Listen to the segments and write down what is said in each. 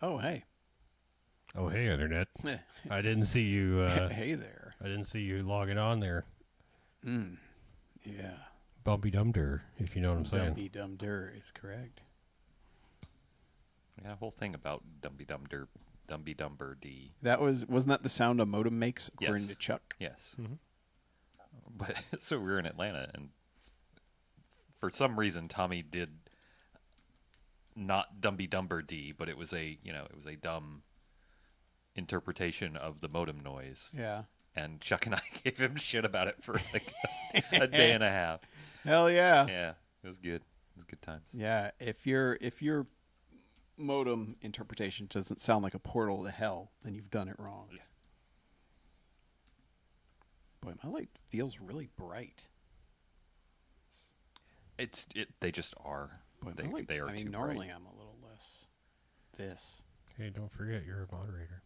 Oh, hey. Oh, hey, Internet. I didn't see you. Hey there. I didn't see you logging on there. Yeah. Bumpy Dumder, if you know what I'm saying. Dumpy Dumder is correct. Yeah, whole thing about Dumby Dumber D. Wasn't that the sound a modem makes, according Yes. to Chuck? Yes. Mm-hmm. But so we were in Atlanta, and for some reason Tommy did not Dumby Dumber D, but it was a dumb interpretation of the modem noise. Yeah. And Chuck and I gave him shit about it for like a day and a half. Hell yeah. Yeah, it was good. It was good times. Yeah. If your modem interpretation doesn't sound like a portal to hell, then you've done it wrong. Yeah. Boy, my light feels really bright. They just are. Boy, They my light, they are I mean, too normally bright. I'm a little less this. Hey, don't forget you're a moderator.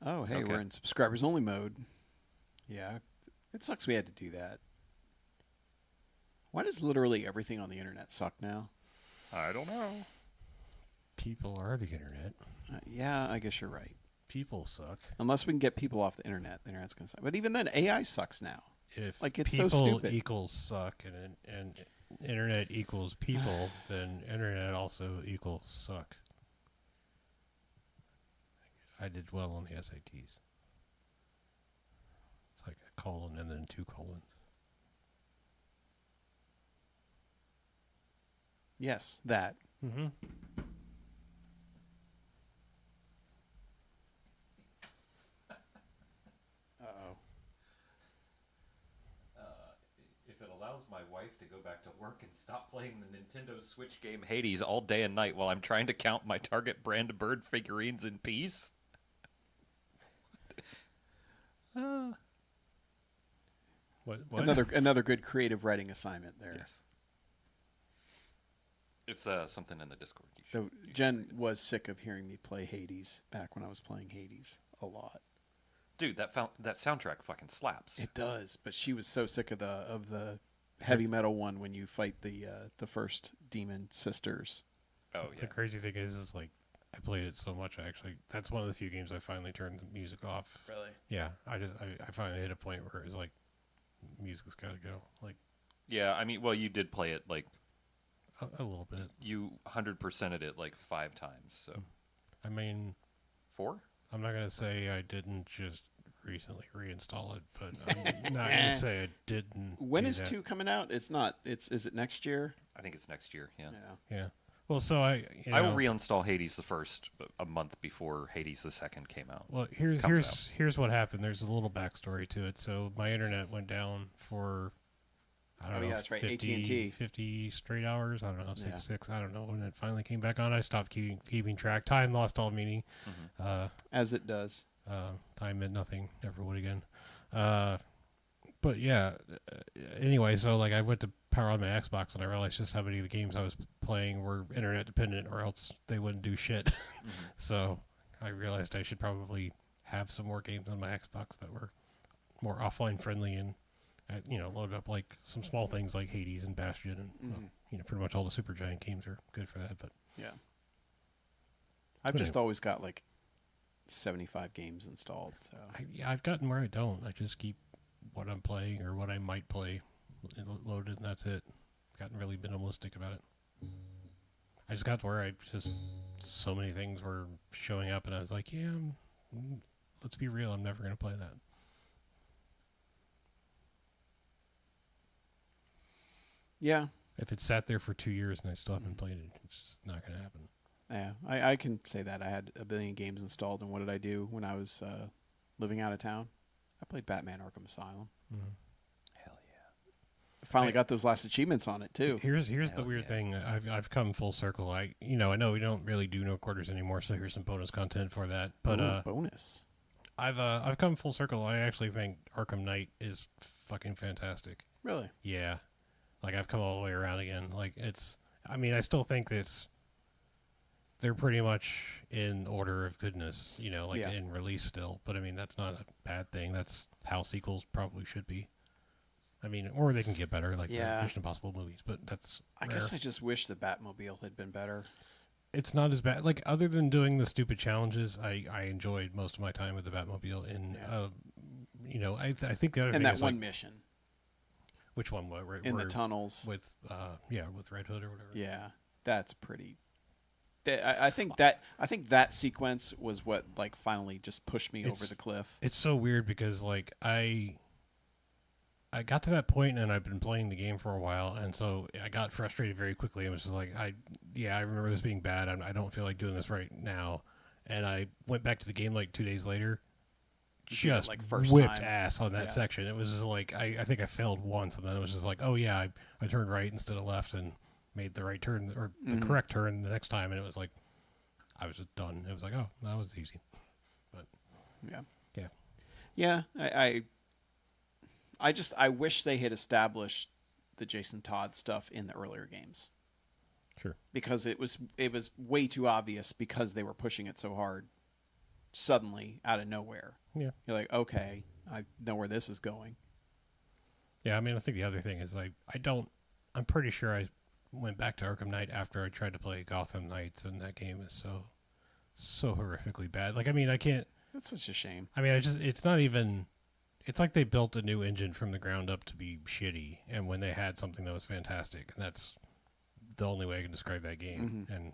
Oh, hey, Okay. we're in subscribers only mode. Yeah. It sucks we had to do that. Why does literally everything on the internet suck now? I don't know. People are the Internet. Yeah, I guess you're right. People suck. Unless we can get people off the internet's going to suck. But even then, AI sucks now. If Like, it's so people stupid. equals suck and Internet equals people, then Internet also equals suck. I did well on the SATs. It's like a colon and then 2 colons. Yes, that. Mm-hmm. Uh-oh. If it allows my wife to go back to work and stop playing the Nintendo Switch game Hades all day and night while I'm trying to count my Target brand bird figurines in peace. What? Another good creative writing assignment there. Yes. It's something in the Discord. So Jen was sick of hearing me play Hades back when I was playing Hades a lot. Dude, that soundtrack fucking slaps. It does, but she was so sick of the heavy metal one when you fight the first demon sisters. Oh yeah. The crazy thing is like I played it so much. That's one of the few games I finally turned the music off. Really? Yeah, I finally hit a point where it was like, music's got to go. Like Yeah, I mean, well, you did play it like a little bit. you 100%ed it like 5 times. So I mean, 4? I'm not gonna say I didn't just recently reinstall it, but I'm not gonna say I didn't. When do is that. 2 coming out? It's not. Is it next year? I think it's next year. Yeah. Yeah. Well, so I will reinstall Hades the first a month before Hades the second came out. Well, comes here's what happened. There's a little backstory to it. So my internet went down for I don't know. Yeah, that's right. 50, AT&T. 50 straight hours. I don't know, Yeah. six. I don't know. When it finally came back on, I stopped keeping track. Time lost all meaning. As it does. Time meant nothing. Never would again. But yeah. Anyway, so like I went to power on my Xbox and I realized just how many of the games I was playing were internet dependent, or else they wouldn't do shit. So I realized I should probably have some more games on my Xbox that were more offline friendly and load up like some small things like Hades and Bastion and well, pretty much all the Supergiant games are good for that. But Yeah. I've But just anyway. always got like 75 games installed. So I've gotten where I don't. I just keep what I'm playing or what I might play loaded, and that's it. Gotten really minimalistic about it. I just got to where so many things were showing up, and I was like, yeah, let's be real, I'm never going to play that. yeah. If it sat there for 2 years and I still haven't played it, it's just not going to happen. Yeah, I can say that. I had a billion games installed, and what did I do when I was living out of town? I played Batman Arkham Asylum. Hell yeah. I finally got those last achievements on it, too. Here's the Hell weird yeah. thing. I've come full circle. I know we don't really do no quarters anymore, so here's some bonus content for that. But Ooh, bonus. I've come full circle. I actually think Arkham Knight is fucking fantastic. Really? Yeah. Like I've come all the way around again. Like I still think they're pretty much in order of goodness, Yeah. in release still. But I mean, that's not a bad thing. That's how sequels probably should be. I mean, or they can get better, like Yeah. the Mission Impossible movies. But that's I guess I just wish the Batmobile had been better. it's not as bad. Like, other than doing the stupid challenges, I enjoyed most of my time with the Batmobile. And I think the other And thing that is one like, mission which one? Where, in the tunnels. with with Red Hood or whatever. Yeah, that's pretty. I think that sequence was what like finally just pushed me over the cliff. It's so weird because like I got to that point and I've been playing the game for a while, and so I got frustrated very quickly. It was just like I remember this being bad. I don't feel like doing this right now, and I went back to the game like 2 days later. Just like first whipped time. ass on that Yeah. section. It was just like I think I failed once, and then it was just like, oh yeah, I turned right instead of left and made the right turn or the correct turn the next time, and it was like I was just done. It was like, oh, that was easy. But Yeah. I wish they had established the Jason Todd stuff in the earlier games. Sure. Because it was way too obvious because they were pushing it so hard suddenly out of nowhere. Yeah. You're like, okay, I know where this is going. Yeah, I mean, I think the other thing is I'm pretty sure I went back to Arkham Knight after I tried to play Gotham Knights, and that game is so horrifically bad. Like, I mean, I can't. That's such a shame. I mean, it's not even. It's like they built a new engine from the ground up to be shitty, and when they had something that was fantastic, and that's the only way I can describe that game. And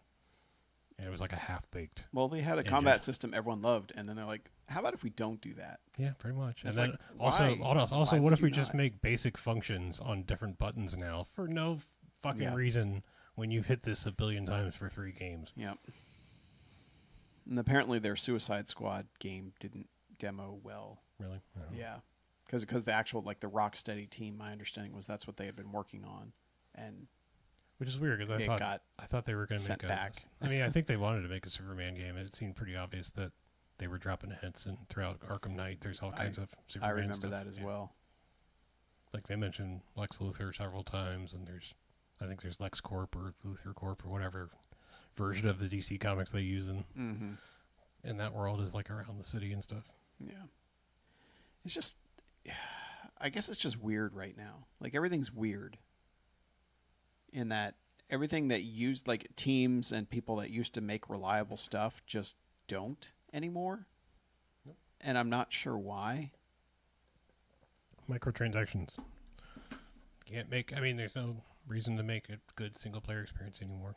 it was like a half-baked. Well, they had a combat system everyone loved, and then they're like, how about if we don't do that? Yeah, pretty much. It's and like, then also, why what would if we you just not? make basic functions on different buttons now for no fucking reason when you've hit this a billion times for 3 games? Yep. And apparently their Suicide Squad game didn't demo well. Really? Yeah. Because the actual, like, the Rocksteady team, my understanding was that's what they had been working on. And Which is weird because I thought they were going to make sent back. I mean, I think they wanted to make a Superman game. It seemed pretty obvious that they were dropping hints, and throughout Arkham Knight, there's all kinds of Superman I remember stuff. that as well. Like they mentioned Lex Luthor several times, and I think there's Lex Corp or Luthor Corp or whatever version of the DC comics they use in that world is like around the city and stuff. Yeah. It's just, I guess it's just weird right now. Like, everything's weird. In that everything that used, like, teams and people that used to make reliable stuff just don't anymore. Nope. And I'm not sure why. Microtransactions. I mean, there's no reason to make a good single-player experience anymore.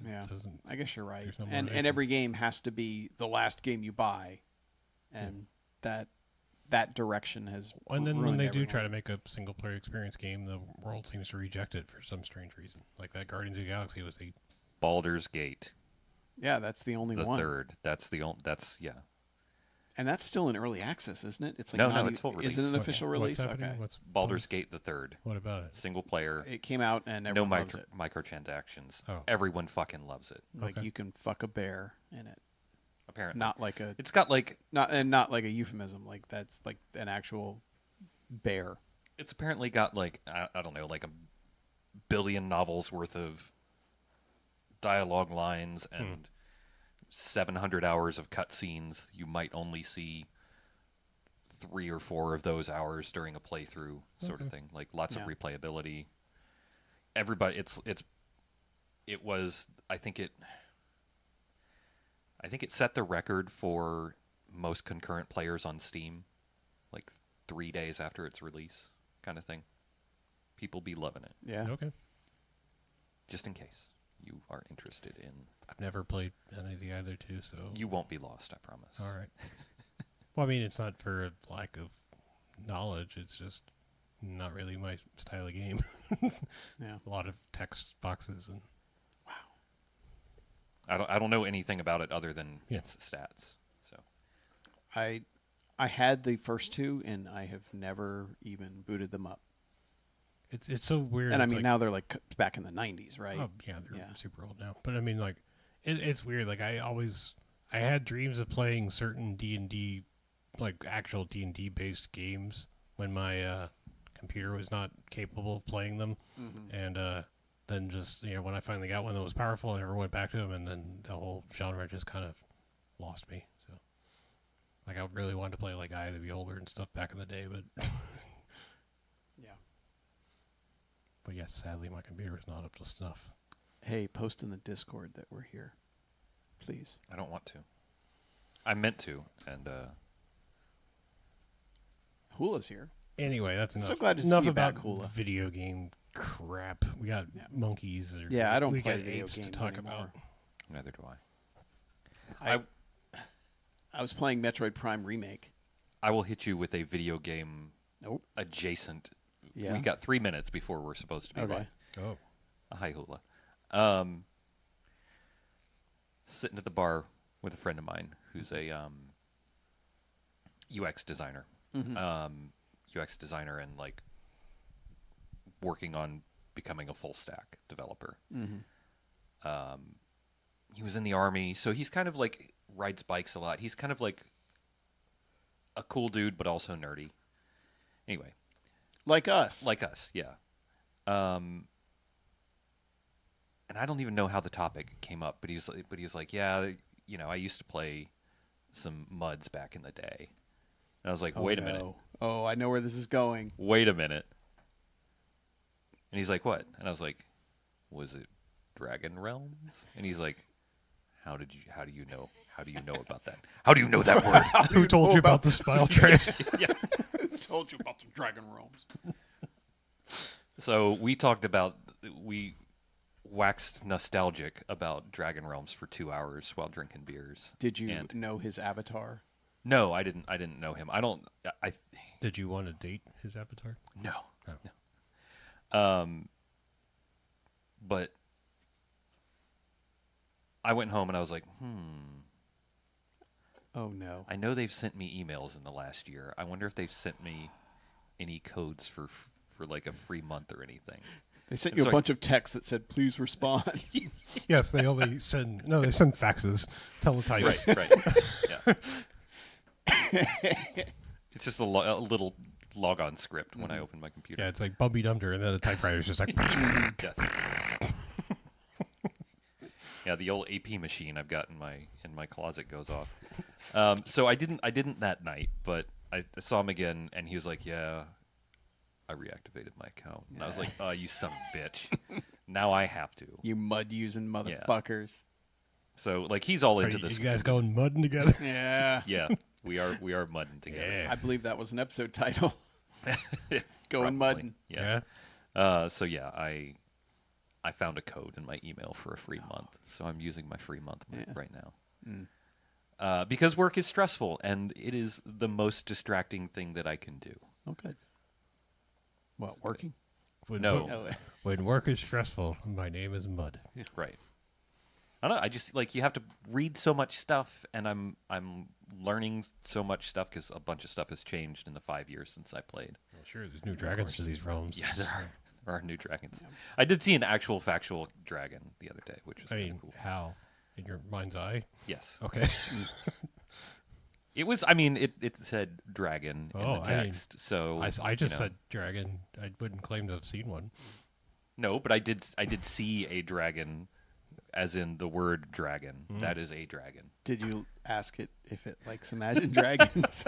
Yeah, I guess you're right. No and every game has to be the last game you buy, and that direction has. And then when they everyone. do try to make a single-player experience game, the world seems to reject it for some strange reason. Like that Guardians of the Galaxy was a Baldur's Gate, yeah, that's the only the one. third. That's the only. That's yeah. And that's still in early access, isn't it? It's like No, it's full release. Is it an official What's release? happening? Okay. Baldur's Gate the third, What about it? single player, It came out and no everyone loves it. microtransactions. Oh. Everyone fucking loves it. Like Okay. you can fuck a bear in it. Apparently, Not like a it's got like not like a euphemism. Like that's like an actual bear. it's apparently got like I don't know, like a billion novels worth of dialogue lines and 700 hours of cutscenes. You might only see 3 or 4 of those hours during a playthrough, sort of thing. Like lots of replayability. Everybody, it was. I think it set the record for most concurrent players on Steam, like 3 days after its release, kind of thing. People be loving it. Yeah. Okay. Just in case you are interested in, I've never played any of the other two, so you won't be lost. I promise. all right. Well, I mean, it's not for a lack of knowledge. It's just not really my style of game. Yeah. A lot of text boxes and I don't know anything about it other than its stats. So I had the first two and I have never even booted them up. it's so weird. And I It's mean like, now they're like back in the 90s, right? oh yeah, they're super old now. But I mean, like, it's weird. Like I had dreams of playing certain D&D, like actual D&D based games when my computer was not capable of playing them, and then just when I finally got one that was powerful, I never went back to them, and then the whole genre just kind of lost me. So, like, I really wanted to play like Eye of the Beholder and stuff back in the day, but Yeah. but yes, sadly, my computer is not up to snuff. Hey, post in the Discord that we're here. please. I don't want to. I meant to, and Hula's here. Anyway, that's enough. So glad to see enough you about back, Hula. video game crap. We got monkeys. Or, Yeah, I don't we play got video apes games to talk anymore. about. neither do I. I was playing Metroid Prime Remake. I will hit you with a video game Nope. adjacent. Yeah. We got 3 minutes before we're supposed to be Okay. live. Oh, Hi, Hula. Sitting at the bar with a friend of mine who's a UX designer. UX designer and like working on becoming a full stack developer. He was in the army, so he's kind of like rides bikes a lot. He's kind of like a cool dude, but also nerdy. Anyway, Like us. yeah. And I don't even know how the topic came up, but he's like, yeah, I used to play some MUDs back in the day. And I was like, wait a minute. Oh, I know where this is going. Wait a minute. And he's like, what? And I was like, was it Dragon Realms? And he's like, how do you know about that? How do you know that word? who told you about the spile tray? Yeah. Who told you about the Dragon Realms? So we waxed nostalgic about Dragon Realms for 2 hours while drinking beers. Did you And- know his avatar? No, I didn't know him. Did you want to date his avatar? No. Oh. No. But I went home and I was like, Oh no. I know they've sent me emails in the last year. I wonder if they've sent me any codes for like a free month or anything. They sent And you so a I- bunch of texts that said, "Please respond." Yes, they only send. No, they send faxes, teletypes. Right. Yeah. It's just a little logon script when I open my computer. Yeah, it's like Bumby Dumder, and then the typewriter's just like. Yes. Yeah, the old AP machine I've got in my closet goes off. So I didn't that night, but I saw him again, and he was like, "Yeah, I reactivated my account." And I was like, "Oh, you son of a bitch! Now I have to." You mud using motherfuckers. So like he's all Are into you, this. you guys going mudding together? Yeah. Yeah, we are mudding together. Yeah. I believe that was an episode title. Going Probably. mudding. Yeah. So yeah, I found a code in my email for a free month, so I'm using my free month right now. Because work is stressful, and it is the most distracting thing that I can do. Oh, good. What, working? When No. wo- When work is stressful, my name is Mud. Right. I don't know. I just like you have to read so much stuff, and I'm learning so much stuff because a bunch of stuff has changed in the 5 years since I played. Well, sure, there's new dragons to these realms. Yeah, there are new dragons. I did see an actual factual dragon the other day, which was I kind mean, of cool. how? In your mind's eye? Yes. Okay. It was. I mean, it said dragon in Oh, the I mean, text. So I just you know. said dragon. I wouldn't claim to have seen one. No, but I did see a dragon, as in the word dragon. That is a dragon. Did you ask it if it likes Imagine Dragons?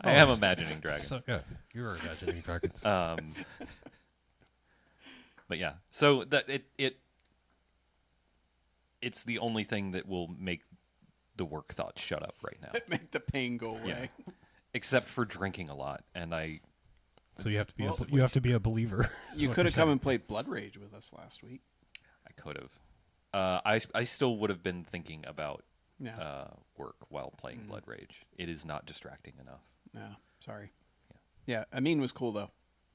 I am imagining dragons. So, yeah, you were imagining dragons. But yeah, so that it's the only thing that will make the work thoughts shut up right now, Make the pain go away. except for drinking a lot. And So you have to be Well, you have to be a believer. You could have come and played Blood Rage with us last week. I could have. I still would have been thinking about Yeah. work while playing Blood Rage. It is not distracting enough. No, sorry. Yeah, Amin was cool though.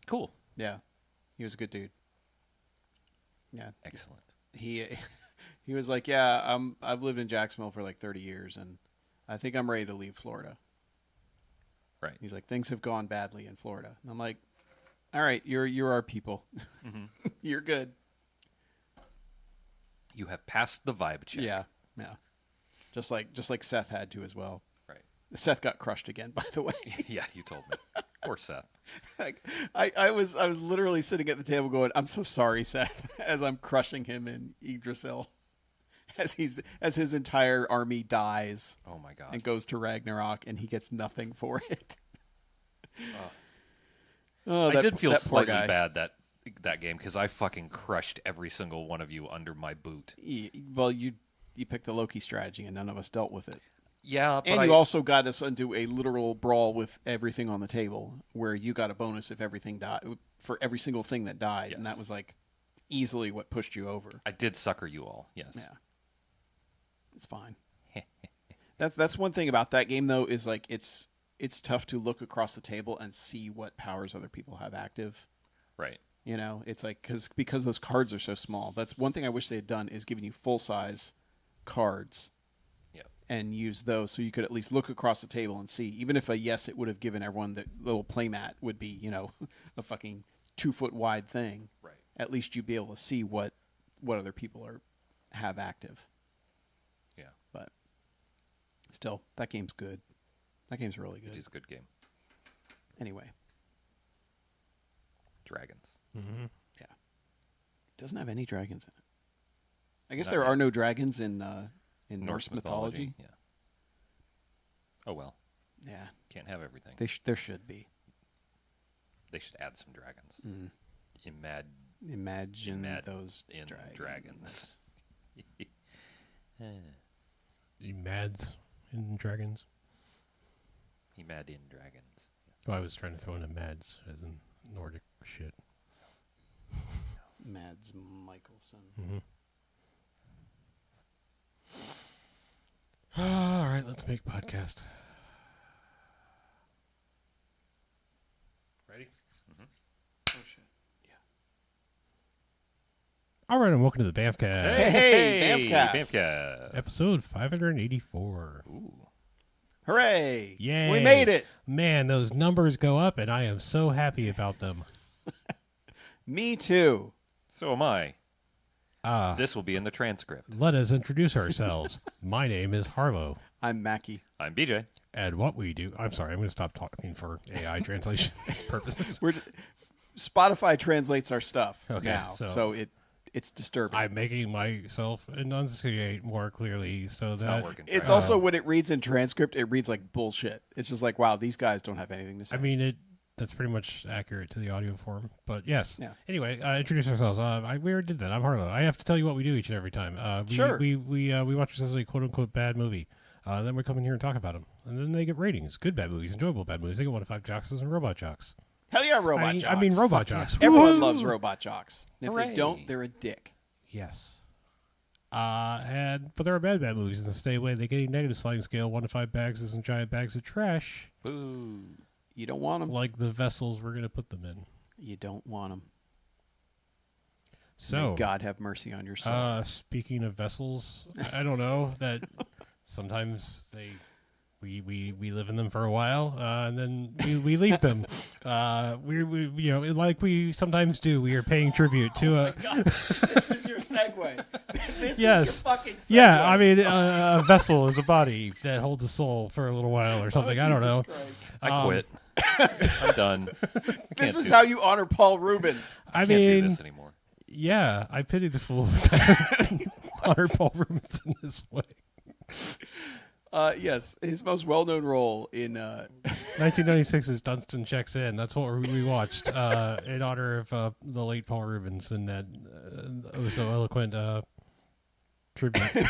Cool. Yeah, he was a good dude. Yeah, Excellent. he was like, yeah, I've lived in Jacksonville for like 30 years, and I think I'm ready to leave Florida. Right. He's like, things have gone badly in Florida. And I'm like, all right, you're our people. You're good. You have passed the vibe check. Yeah. Just like Seth had to as well. Right. Seth got crushed again, by the way. Yeah, you told me. Poor Seth. Like, I was literally sitting at the table going, I'm so sorry, Seth, as I'm crushing him in Yggdrasil, as his entire army dies Oh my god. and goes to Ragnarok, and he gets nothing for it. Oh, I did feel that poor slightly guy. bad that game because I fucking crushed every single one of you under my boot. Well, you picked the Loki strategy, and none of us dealt with it. Yeah, but And you also got us into a literal brawl with everything on the table, where you got a bonus if everything died for every single thing that died, and that was like easily what pushed you over. I did sucker you all. Yes. Yeah, it's fine. That's one thing about that game, though, is like it's tough to look across the table and see what powers other people have active. Right. You know, it's like because those cards are so small. That's one thing I wish they had done, is given you full size cards. And use those so you could at least look across the table and see. Even if it would have given everyone the little playmat would be, a fucking 2-foot wide thing. Right. At least you'd be able to see what other people have active. Yeah. But still, that game's good. That game's really good. It is a good game. Anyway. Dragons. Mm-hmm. Yeah. It doesn't have any dragons in it. I guess Not there yet. are no dragons in Norse mythology. Yeah. Oh well. Yeah. Can't have everything. There should be. They should add some dragons. Mm. Imagine those in dragons. You mads in dragons? Imad in dragons. Oh, I was trying to throw in a mads as in Nordic shit. Mads Mikkelsen. Mm-hmm. All right, let's make podcast. Ready? Oh shit. All right, and welcome to the BMFcast. Hey, BMFcast. BMFcast. Episode 584. Ooh. Hooray! Yay. We made it! Man, those numbers go up, and I am so happy about them. Me too. So am I. This will be in the transcript. Let us introduce ourselves. My name is Harlow. I'm Mackie. I'm BJ. And what we do... I'm sorry, I'm going to stop talking for AI translation purposes. Spotify translates our stuff Okay, now, so it's disturbing. I'm making myself enunciate more clearly so It's that... not working. It's also when it reads in transcript, it reads like bullshit. It's just like, wow, these guys don't have anything to say. I mean, that's pretty much accurate to the audio form, but yes. Yeah. Anyway, introduce ourselves. we already did that. I'm Harlow. I have to tell you what we do each and every time. Sure. We watch essentially a quote-unquote bad movie. Then we come in here and talk about them. And then they get ratings. Good bad movies, enjoyable bad movies. They get 1 to 5 jocks and robot jocks. Hell yeah, robot jocks. I mean robot jocks. Everyone Woo! loves robot jocks. And if Hooray. they don't, they're a dick. Yes. But there are bad movies, and to stay away, they get a negative sliding scale. 1 to 5 bags isn't giant bags of trash. Boo. You don't want them. Like the vessels we're going to put them in. You don't want them. So, May God have mercy on your soul. speaking of vessels, I don't know that sometimes we live in them for a while, and then we leave them. We like we sometimes do. We are paying tribute to a. This is your segue. This Yes. is your fucking segue. Yeah, I mean, a vessel is a body that holds a soul for a little while or something. Oh, I don't Jesus know. Christ. I quit. I'm done. This is how you honor Paul Rubens. I Can't do mean, this anymore. yeah, I pity the fool who honor Paul Rubens in this way. Yes, his most well-known role in 1996's Dunston Checks In. That's what we watched in honor of the late Paul Rubens in that oh so eloquent tribute.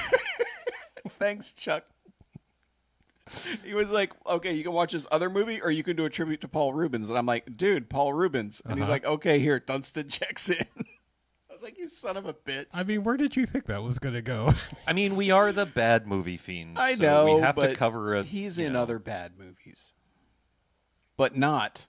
Thanks, Chuck. He was like, okay, you can watch this other movie or you can do a tribute to Paul Rubens. And I'm like, dude, Paul Rubens. And he's like, okay, here, Dunston Checks In. I was like, you son of a bitch. I mean, where did you think that was going to go? I mean, we are the bad movie fiends. I so know, we have but to cover a. he's you in know. other bad movies. But not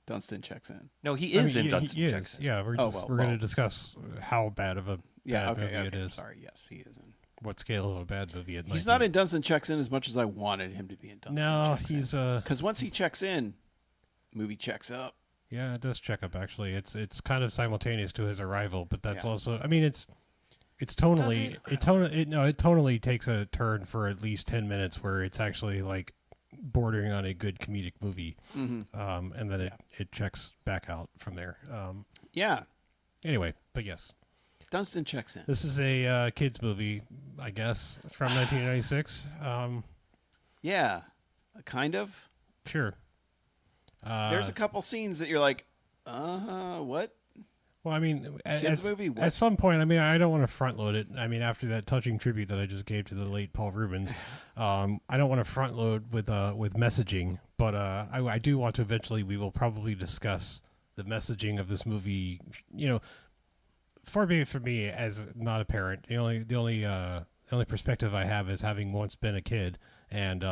Dunston Checks In. No, he is in Dunston he Checks is. In. Yeah, we're going to discuss how bad of a bad movie it is. Sorry, yes, he is in. What scale of a bad movie it might He's not be. in Dunston Checks In as much as I wanted him to be in Dunston No, Checks he's because once he checks in, movie checks up. yeah, it does check up actually. It's kind of simultaneous to his arrival, but that's Yeah. also I mean it's tonally it tonally takes a turn for at least 10 minutes where it's actually like bordering on a good comedic movie. Mm-hmm. And then it checks back out from there. Yeah, Anyway, but yes. Dunston Checks In. This is a kids movie, I guess, from 1996. Yeah, kind of. Sure. There's a couple scenes that you're like, what? Well, I mean, Kids movie? What? at some point, I mean, I don't want to front load it. I mean, after that touching tribute that I just gave to the late Paul Rubens, I don't want to front load with messaging, but I do want to eventually. We will probably discuss the messaging of this movie. You know, far be it from me as not a parent. The only perspective I have is having once been a kid, and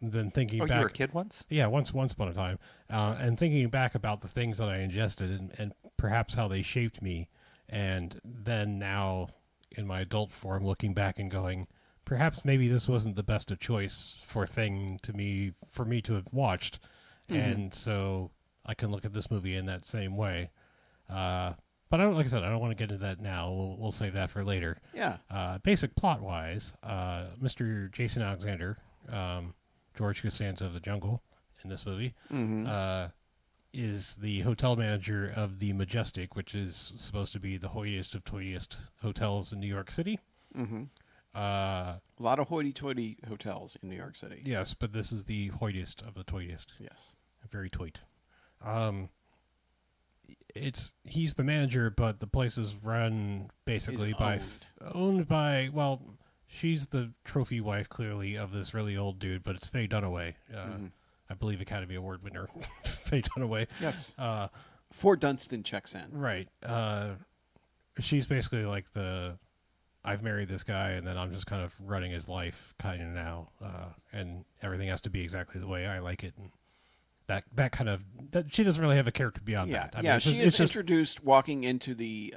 then thinking back. Oh, you were a kid once? Yeah, once upon a time, and thinking back about the things that I ingested and perhaps how they shaped me, and then now in my adult form, looking back and going, perhaps maybe this wasn't the best of choice for me to have watched, and so I can look at this movie in that same way. But like I said, I don't want to get into that now. We'll save that for later. Yeah. Basic plot-wise, Mr. Jason Alexander, George Costanza of the Jungle in this movie, is the hotel manager of the Majestic, which is supposed to be the hoitiest of toitiest hotels in New York City. A lot of hoity-toity hotels in New York City. Yes, but this is the hoitiest of the toitiest. Yes. Very toit. He's the manager, but the place is run basically owned by, well, she's the trophy wife clearly of this really old dude, but it's Faye Dunaway. I believe Academy Award winner Faye Dunaway. Yes. Before Dunston checks in. Right. She's basically like I've married this guy, and then I'm just kind of running his life kind of now, and everything has to be exactly the way I like it, and that she doesn't really have a character beyond that. I mean, she is introduced walking into the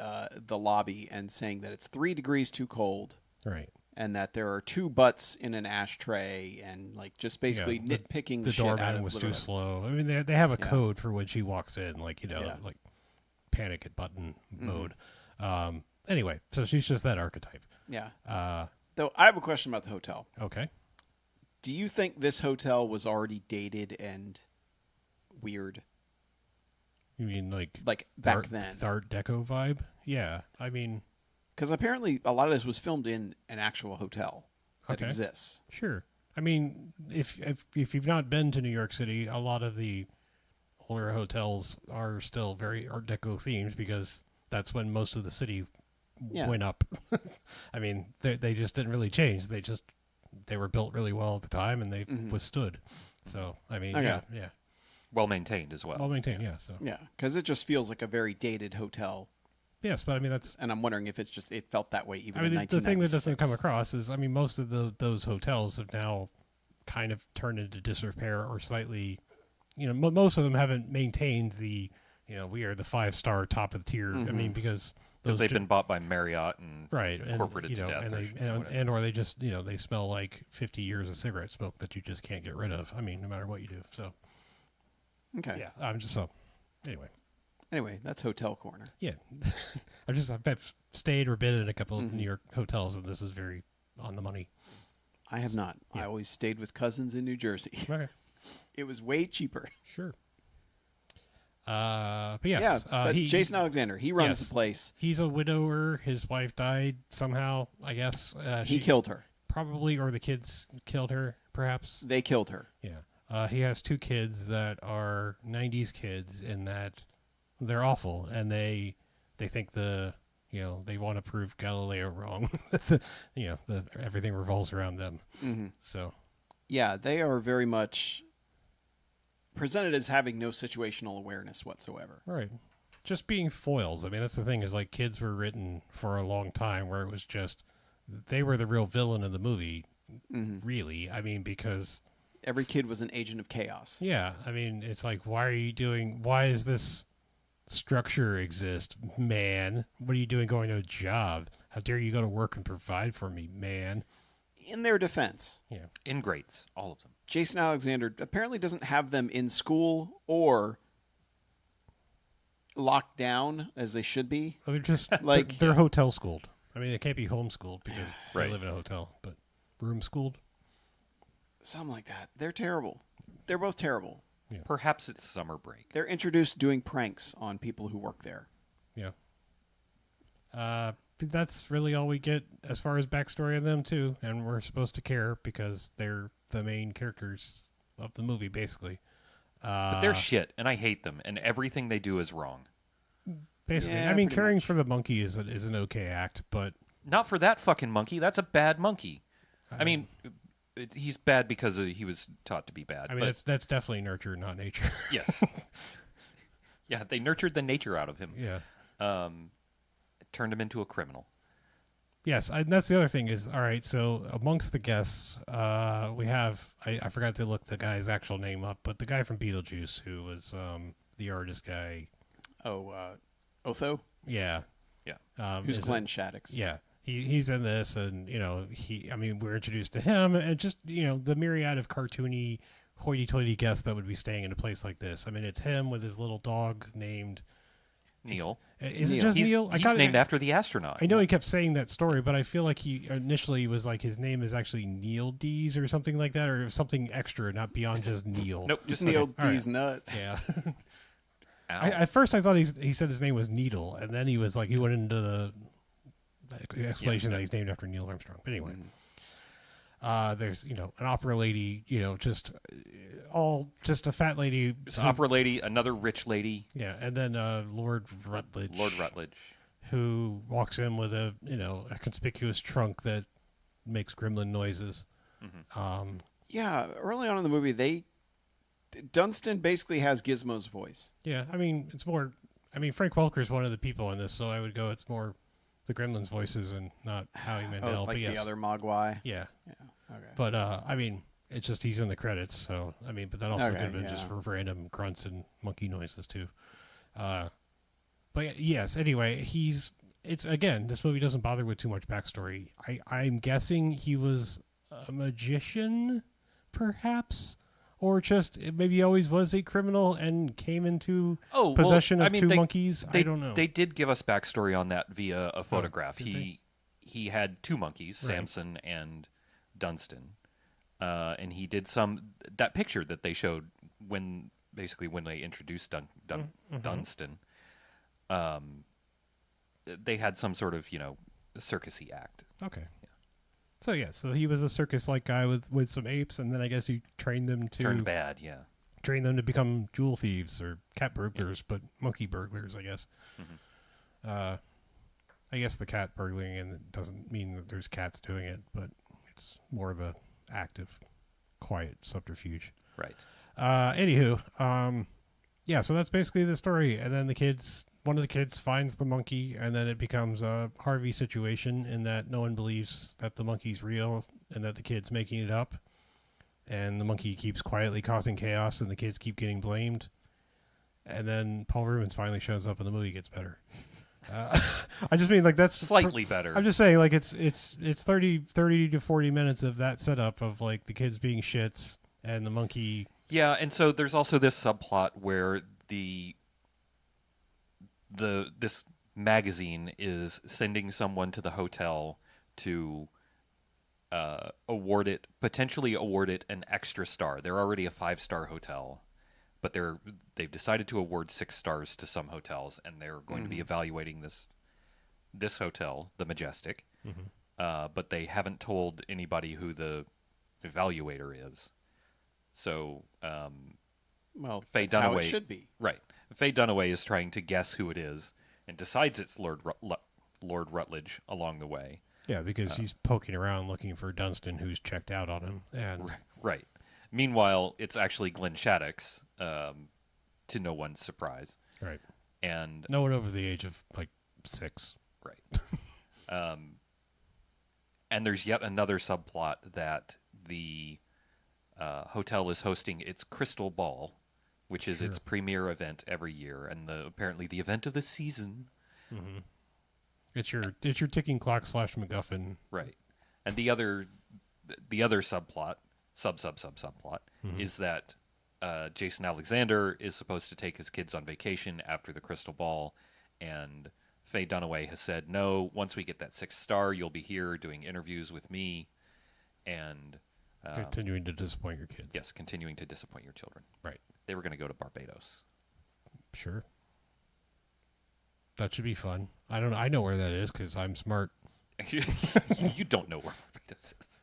lobby and saying that it's 3 degrees too cold, right, and that there are 2 butts in an ashtray, and like just basically nitpicking the shit out of doorman was too slow. I mean, they have a code for when she walks in, like like panic at button mode. Anyway, so she's just that archetype. Yeah. Though I have a question about the hotel. Okay. Do you think this hotel was already dated and weird? You mean like back then? The Art Deco vibe? Yeah. I mean, because apparently a lot of this was filmed in an actual hotel that exists. Sure. I mean, if you've not been to New York City, a lot of the older hotels are still very Art Deco themed because that's when most of the city went up. I mean, they just didn't really change. They were built really well at the time, and they've withstood. So, I mean, yeah. Well maintained as well. Well maintained, yeah. So yeah, because it just feels like a very dated hotel. Yes, but I mean and I'm wondering if it felt that way even. I mean, in 1996. the thing that doesn't come across is, I mean, most of those hotels have now kind of turned into disrepair or slightly, most of them haven't maintained the, we are the 5-star top of the tier. I mean, because they've been bought by Marriott and and, corporated to death, or they just they smell like 50 years of cigarette smoke that you just can't get rid of. I mean, no matter what you do. So okay, yeah, I'm just so anyway, that's Hotel Corner. Yeah, I've stayed or been in a couple of New York hotels, and this is very on the money. I have not. Yeah. I always stayed with cousins in New Jersey. Okay, it was way cheaper. Sure. But yes, Jason Alexander, he runs the place. He's a widower. His wife died somehow, I guess. He killed her. Probably, or the kids killed her, perhaps. They killed her. Yeah. He has 2 kids that are 90s kids in that they're awful, and they think they want to prove Galileo wrong. Everything revolves around them. Mm-hmm. So. Yeah, they are very much presented as having no situational awareness whatsoever. Right. Just being foils. I mean, that's the thing, is like kids were written for a long time where it was just, they were the real villain of the movie, really. I mean, because every kid was an agent of chaos. Yeah. I mean, it's like, why is this structure exist, man? What are you doing going to a job? How dare you go to work and provide for me, man? In their defense. Yeah. Ingrates, all of them. Jason Alexander apparently doesn't have them in school or locked down as they should be. Well, they're just they're hotel schooled. I mean, they can't be homeschooled because they live in a hotel, but room schooled. Something like that. They're terrible. They're both terrible. Yeah. Perhaps it's summer break. They're introduced doing pranks on people who work there. Yeah. That's really all we get as far as backstory of them, too. And we're supposed to care because they're the main characters of the movie, basically. But they're shit, and I hate them, and everything they do is wrong. Basically, Yeah, I mean, pretty caring much. for the monkey is an okay act, but Not for that fucking monkey. That's a bad monkey. I mean, he's bad because he was taught to be bad. I mean, but that's definitely nurture, not nature. yes. Yeah, they nurtured the nature out of him. Yeah. Turned him into a criminal. Yes, and that's the other thing is, all right, so amongst the guests, we have, I forgot to look the guy's actual name up, but the guy from Beetlejuice, who was the artist guy. Oh, Otho, Yeah. Yeah. who's is it- Glenn Shaddix. Yeah. He's in this, and, we're introduced to him, and just, the myriad of cartoony, hoity-toity guests that would be staying in a place like this. I mean, it's him with his little dog named... Neil. Is it Neil. just He's, Neil? he's named after the astronaut. I know he kept saying that story, but I feel like he initially was like his name is actually Neil Dees or something like that, or something extra, not beyond just Neil. Nope, just Neil All D's nuts. Yeah. Ow. At first, I thought he said his name was Needle, and then he was like he went into the explanation that he's named after Neil Armstrong. But anyway, there's an opera lady, just a fat lady. It's an opera lady, another rich lady, Yeah, and then Lord Rutledge. Lord Rutledge. Who walks in with a conspicuous trunk that makes gremlin noises. Yeah, early on in the movie, Dunston basically has Gizmo's voice. Yeah, I mean it's more. I mean Frank Welker's one of the people in this, so I would go it's more the gremlins' voices and not Howie Mandel. Like but yes, the other Mogwai. yeah. Yeah. Okay. But I mean it's just he's in the credits, so I mean, but that also Okay, could have been just yeah. for random grunts and monkey noises too. But yes, anyway, it's again, this movie doesn't bother with too much backstory. I'm guessing he was a magician, perhaps, or just maybe he always was a criminal and came into possession of two monkeys. I don't know. They did give us backstory on that via a photograph. did He had two monkeys, Right. Samson and Dunston, and he did that picture that they showed when they introduced Dunston. They had some sort of circusy act. Okay. Yeah. So he was a circus-like guy with some apes, and then I guess he trained them Turned bad, yeah. train them to become jewel thieves or cat burglars, but monkey burglars, I guess. I guess the cat burgling and it doesn't mean that there's cats doing it, but it's more of the active, quiet subterfuge. Right. Anywho, yeah, so that's basically the story. And then one of the kids finds the monkey, and then it becomes a Harvey situation in that no one believes that the monkey's real and that the kid's making it up. And the monkey keeps quietly causing chaos, and the kids keep getting blamed. And then Paul Rubens finally shows up, and the movie gets better. I just mean like that's Slightly better. I'm just saying like it's 30 to 40 minutes of that setup of like the kids being shits and the monkey. Yeah, and so there's also this subplot where this magazine is sending someone to the hotel to potentially award it an extra star. They're already a 5-star hotel, but they've decided to award 6 stars to some hotels, and they're going to be evaluating this hotel, the Majestic. But they haven't told anybody who the evaluator is. So, Well, Faye that's how Dunaway it should be. Right. Faye Dunaway is trying to guess who it is, and decides it's Lord Rutledge along the way. Yeah, because he's poking around looking for Dunston, who's checked out on him, and Right. Meanwhile, it's actually Glenn Shaddix, to no one's surprise. right, And no one over the age of like 6. right. And there's yet another subplot that the hotel is hosting its Crystal Ball, which is its premier event every year, and apparently the event of the season. It's your ticking clock / MacGuffin. Right. And the other subplot, subplot, is that Jason Alexander is supposed to take his kids on vacation after the Crystal Ball, and Faye Dunaway has said, no, once we get that 6th star, you'll be here doing interviews with me, and Continuing to disappoint your kids. yes, continuing to disappoint your children. Right. They were going to go to Barbados. Sure. That should be fun. I don't know. I know where that is because I'm smart. You don't know where Barbados is.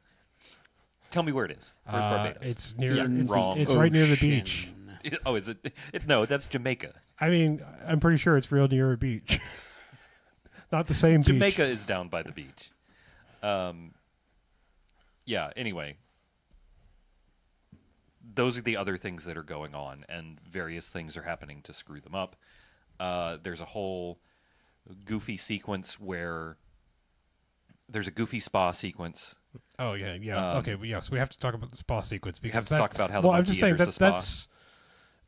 Tell me where it is. Where's Barbados? It's near. In It's, Wrong. it's right near the Ocean. beach. Oh, is it? No, that's Jamaica. I mean, I'm pretty sure it's real near a beach. Not the same beach. Jamaica is down by the beach. Yeah, anyway. Those are the other things that are going on, and various things are happening to screw them up. There's a whole goofy sequence where there's a goofy spa sequence. Oh, yeah. Okay, well, yes, we have to talk about the spa sequence. We Because have to talk about how the I'm monkey just saying enters the spa.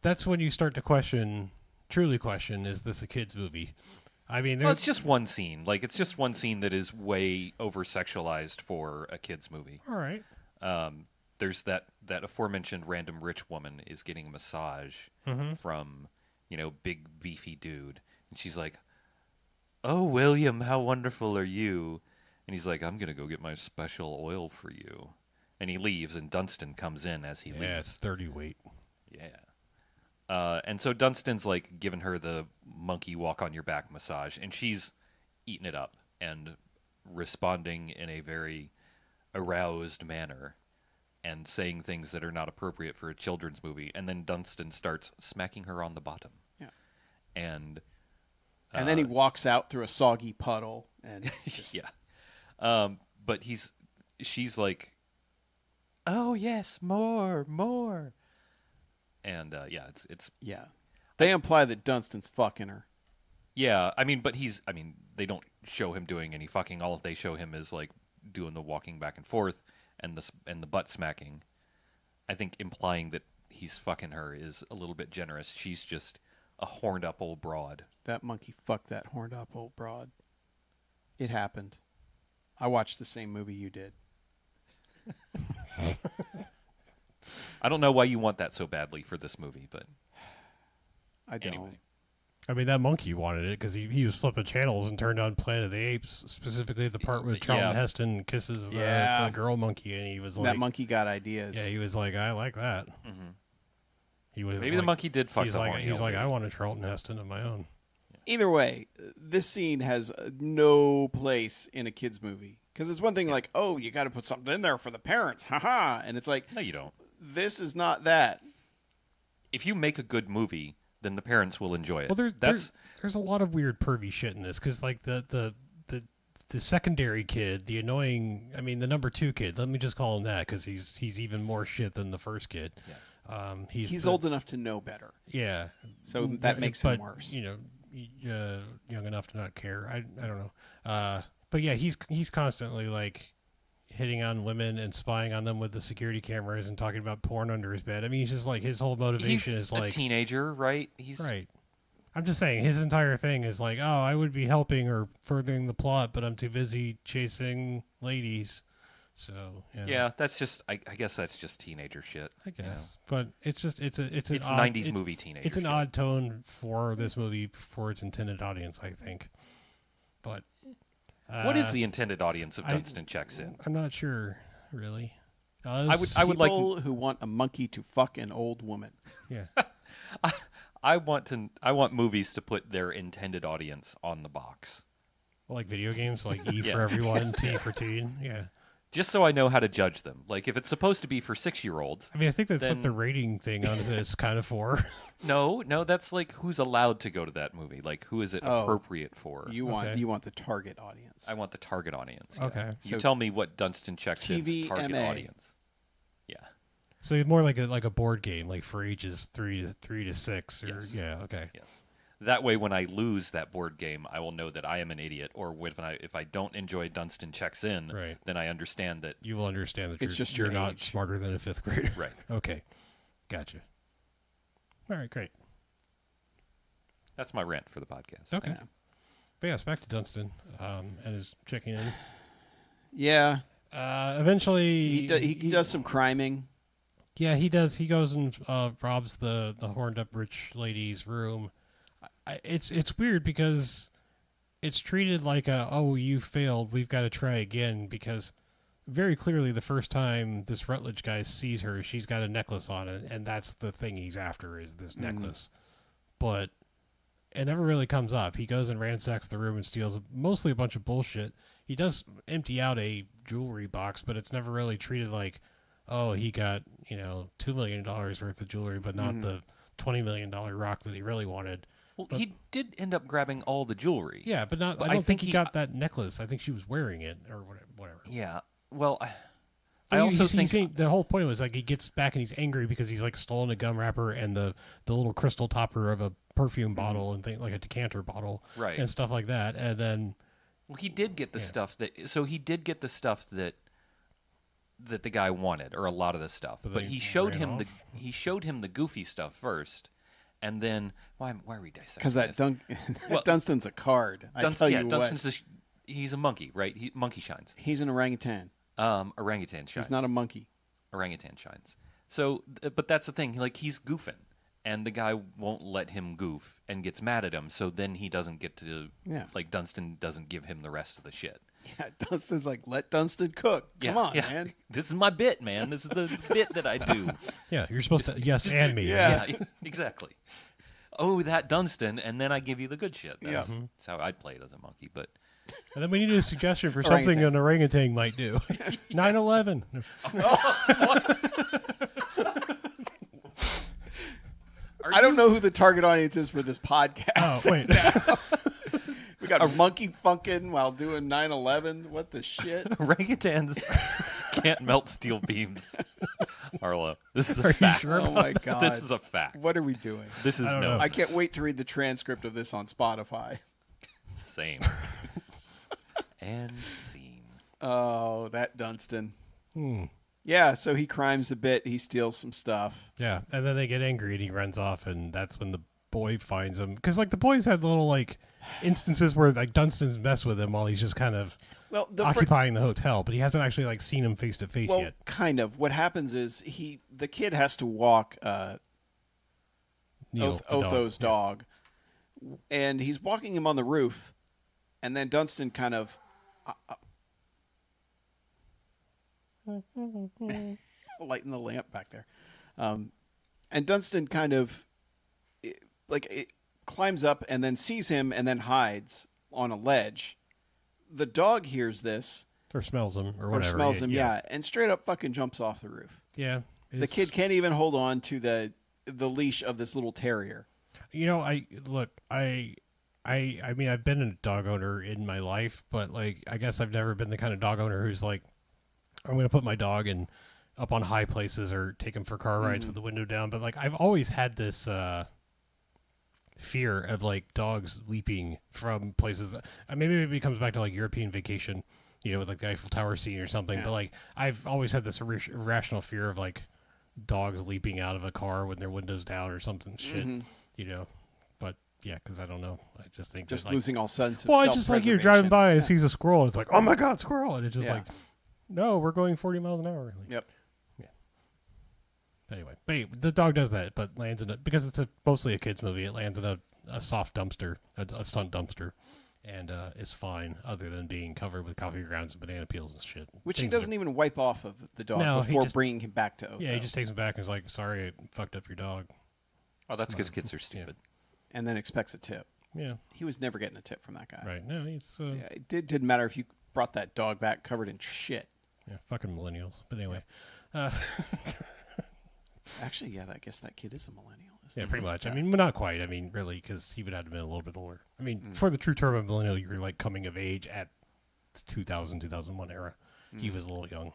that's when you start to truly question, is this a kid's movie? I mean, Well, it's just one scene. Like, it's just one scene that is way over-sexualized for a kid's movie. all right. There's that aforementioned random rich woman is getting a massage from, big beefy dude. And she's like, "Oh, William, how wonderful are you?" And he's like, "I'm going to go get my special oil for you." And he leaves, and Dunston comes in as he leaves. Yeah, it's 30 weight. Yeah. And so Dunston's like giving her the monkey walk on your back massage, and she's eating it up and responding in a very aroused manner and saying things that are not appropriate for a children's movie. And then Dunston starts smacking her on the bottom. Yeah. And then he walks out through a soggy puddle and just... yeah. But she's like, "Oh yes, more." And it's yeah. They imply that Dunston's fucking her. yeah. I mean, but they don't show him doing any fucking. All they show him is like doing the walking back and forth and the butt smacking. I think implying that he's fucking her is a little bit generous. She's just a horned up old broad. That monkey fucked that horned up old broad. It happened. I watched the same movie you did. I don't know why you want that so badly for this movie, but I don't. anyway. I mean, that monkey wanted it because he was flipping channels and turned on Planet of the Apes, specifically the part where Charlton Yeah. Heston kisses the girl monkey, and he was like, that monkey got ideas. yeah, he was like, I like that. Mm-hmm. He was Maybe like, the monkey did fuck he's the like, horny he's old like, lady. I want a Charlton Heston of my own. Either way, this scene has no place in a kid's movie. Because it's one thing like, oh, you got to put something in there for the parents. Haha. And it's like, No, you don't. this is not that. If you make a good movie, then the parents will enjoy it. Well, That's there's a lot of weird pervy shit in this because like the secondary kid, the annoying, I mean the number 2 kid. Let me just call him that because he's even more shit than the first kid. Yeah. He's old enough to know better. Yeah. So that makes him worse. You know, young enough to not care. I don't know. But yeah, he's constantly like hitting on women and spying on them with the security cameras and talking about porn under his bed. I mean, he's just like his whole motivation he's is a like teenager, right? He's right. I'm just saying his entire thing is like, oh, I would be helping or furthering the plot, but I'm too busy chasing ladies. So Yeah, that's just. I guess that's just teenager shit. I guess, you know? but it's just it's an odd, 90s movie teenager. It's an shit. odd tone for this movie for its intended audience, I think. But What is the intended audience of Dunston Checks In? I'm not sure, really. I would like People who want a monkey to fuck an old woman. yeah. I want movies to put their intended audience on the box, Like video games, like E Yeah. for everyone, T for teen. Yeah. just so I know how to judge them. Like if it's supposed to be for 6-year-olds, I mean, I think that's Then- what the rating thing on it is kind of for. no, that's like who's allowed to go to that movie. Like who is it Oh. appropriate for? You want the target audience. I want the target audience. Yeah. Okay. You So tell me what Dunston Checks In's target TVMA. audience. Yeah. So more like a board game, like for ages 3 to 6. Or, Yes. Yeah. Okay. Yes. That way, when I lose that board game, I will know that I am an idiot. Or if I don't enjoy Dunston Checks In, Right. then I understand that. You will understand that It's just you're your not age. smarter than a 5th grader. Right. Okay. Gotcha. All right. Great. That's my rant for the podcast. Okay. Thank you. But yes, back to Dunston and his checking in. Yeah. Eventually, He does some criming. Yeah, he does. He goes and robs the horned up rich lady's room. It's weird because it's treated like you failed, we've got to try again, because very clearly the first time this Rutledge guy sees her, she's got a necklace on it, and that's the thing he's after is this necklace. But it never really comes up. He goes and ransacks the room and steals mostly a bunch of bullshit. He does empty out a jewelry box, but it's never really treated like, oh, he got, $2 million worth of jewelry, but not the $20 million rock that he really wanted. Well, But- he did end up grabbing all the jewelry. Yeah, but not. But I don't think he he got that necklace. I think she was wearing it or whatever. Yeah. Well, I But also he's think the whole point was like he gets back and he's angry because he's like stolen a gum wrapper and the little crystal topper of a perfume bottle and thing like a decanter bottle Right. and stuff like that. And then well, he did get the stuff that. So he did get the stuff that the guy wanted, or a lot of the stuff. But But then he he showed ran him off? he showed him the goofy stuff first, and then why are we dissecting? Because that this? Well, Dunston's a card. I tell you what, Dunston's he's a monkey, right? Monkey shines. he's an orangutan. Orangutan shines. He's not a monkey. Orangutan shines. So, but that's the thing. Like he's goofing, and the guy won't let him goof, and gets mad at him. So then he doesn't get to. Yeah. Like Dunston doesn't give him the rest of the shit. Yeah, Dunston's like, let Dunston cook. Come on, man. This is my bit, man. This is the bit that I do. yeah, you're supposed to yes and me. yeah. Yeah, exactly. Oh, that Dunston, and then I give you the good shit. That's, Yeah. that's how I'd play it as a monkey. But And then we need a suggestion for something Orangutan. an orangutan might do. 9/11. I don't know who the target audience is for this podcast. Oh wait. We got a monkey funkin' while doing 9/11. What the shit? orangutans can't melt steel beams. Arlo, this is Are a you fact. sure? Oh my god. This is a fact. What are we doing? This is I don't no know. I can't wait to read the transcript of this on Spotify. same. And scene. Oh, that Dunston. Hmm. Yeah, so he crimes a bit. He steals some stuff. Yeah, and then they get angry and he runs off, and that's when the boy finds him. Because like the boys had little like instances where like Dunston's mess with him while he's just kind of Well, occupying the hotel, but he hasn't actually like seen him face to face well, yet. kind of. What happens is the kid has to walk Neil, the Otho's Yeah. dog, and he's walking him on the roof, and then Dunston kind of lighting the lamp back there, and Dunston kind of climbs up and then sees him and then hides on a ledge. The dog hears this Or smells him, or or whatever. smells him, yeah, and straight up fucking jumps off the roof. Yeah. The kid can't even hold on to the leash of this little terrier. You know, I mean, I've been a dog owner in my life, but like, I guess I've never been the kind of dog owner who's like, I'm going to put my dog in up on high places or take him for car rides with the window down. But like, I've always had this fear of like dogs leaping from places. That, maybe it comes back to like European Vacation, you know, with like the Eiffel Tower scene or something. Yeah. But like, I've always had this irrational fear of like dogs leaping out of a car with their windows down or something shit, you know. But yeah, because I don't know. I just think Just that, like, losing all sense of well, it's just like you're driving by and Yeah. sees a squirrel. It's like, oh my god, squirrel! And it's just Yeah. like, no, we're going 40 miles an hour. Like, Yep. anyway, the dog does that, but lands in it because it's mostly a kids movie. It lands in a soft dumpster, a stunt dumpster, and is fine, other than being covered with coffee grounds and banana peels and shit. Which he Things that doesn't even wipe off of the dog No, he before just- bringing him back to Otho. Yeah, he just takes him back and is like, sorry, I fucked up your dog. Oh, that's because kids are stupid. and then expects a tip. Yeah, He was never getting a tip from that guy. right. No, he's Yeah, it didn't matter if you brought that dog back covered in shit. yeah, fucking millennials. But anyway, Actually, yeah, I guess that kid is a millennial. Isn't yeah, he? pretty much. Yeah. I mean, well, not quite. I mean, really, because he would have to been a little bit older. I mean, for the true term of millennial, you're like coming of age at the 2000, 2001 era. He was a little young.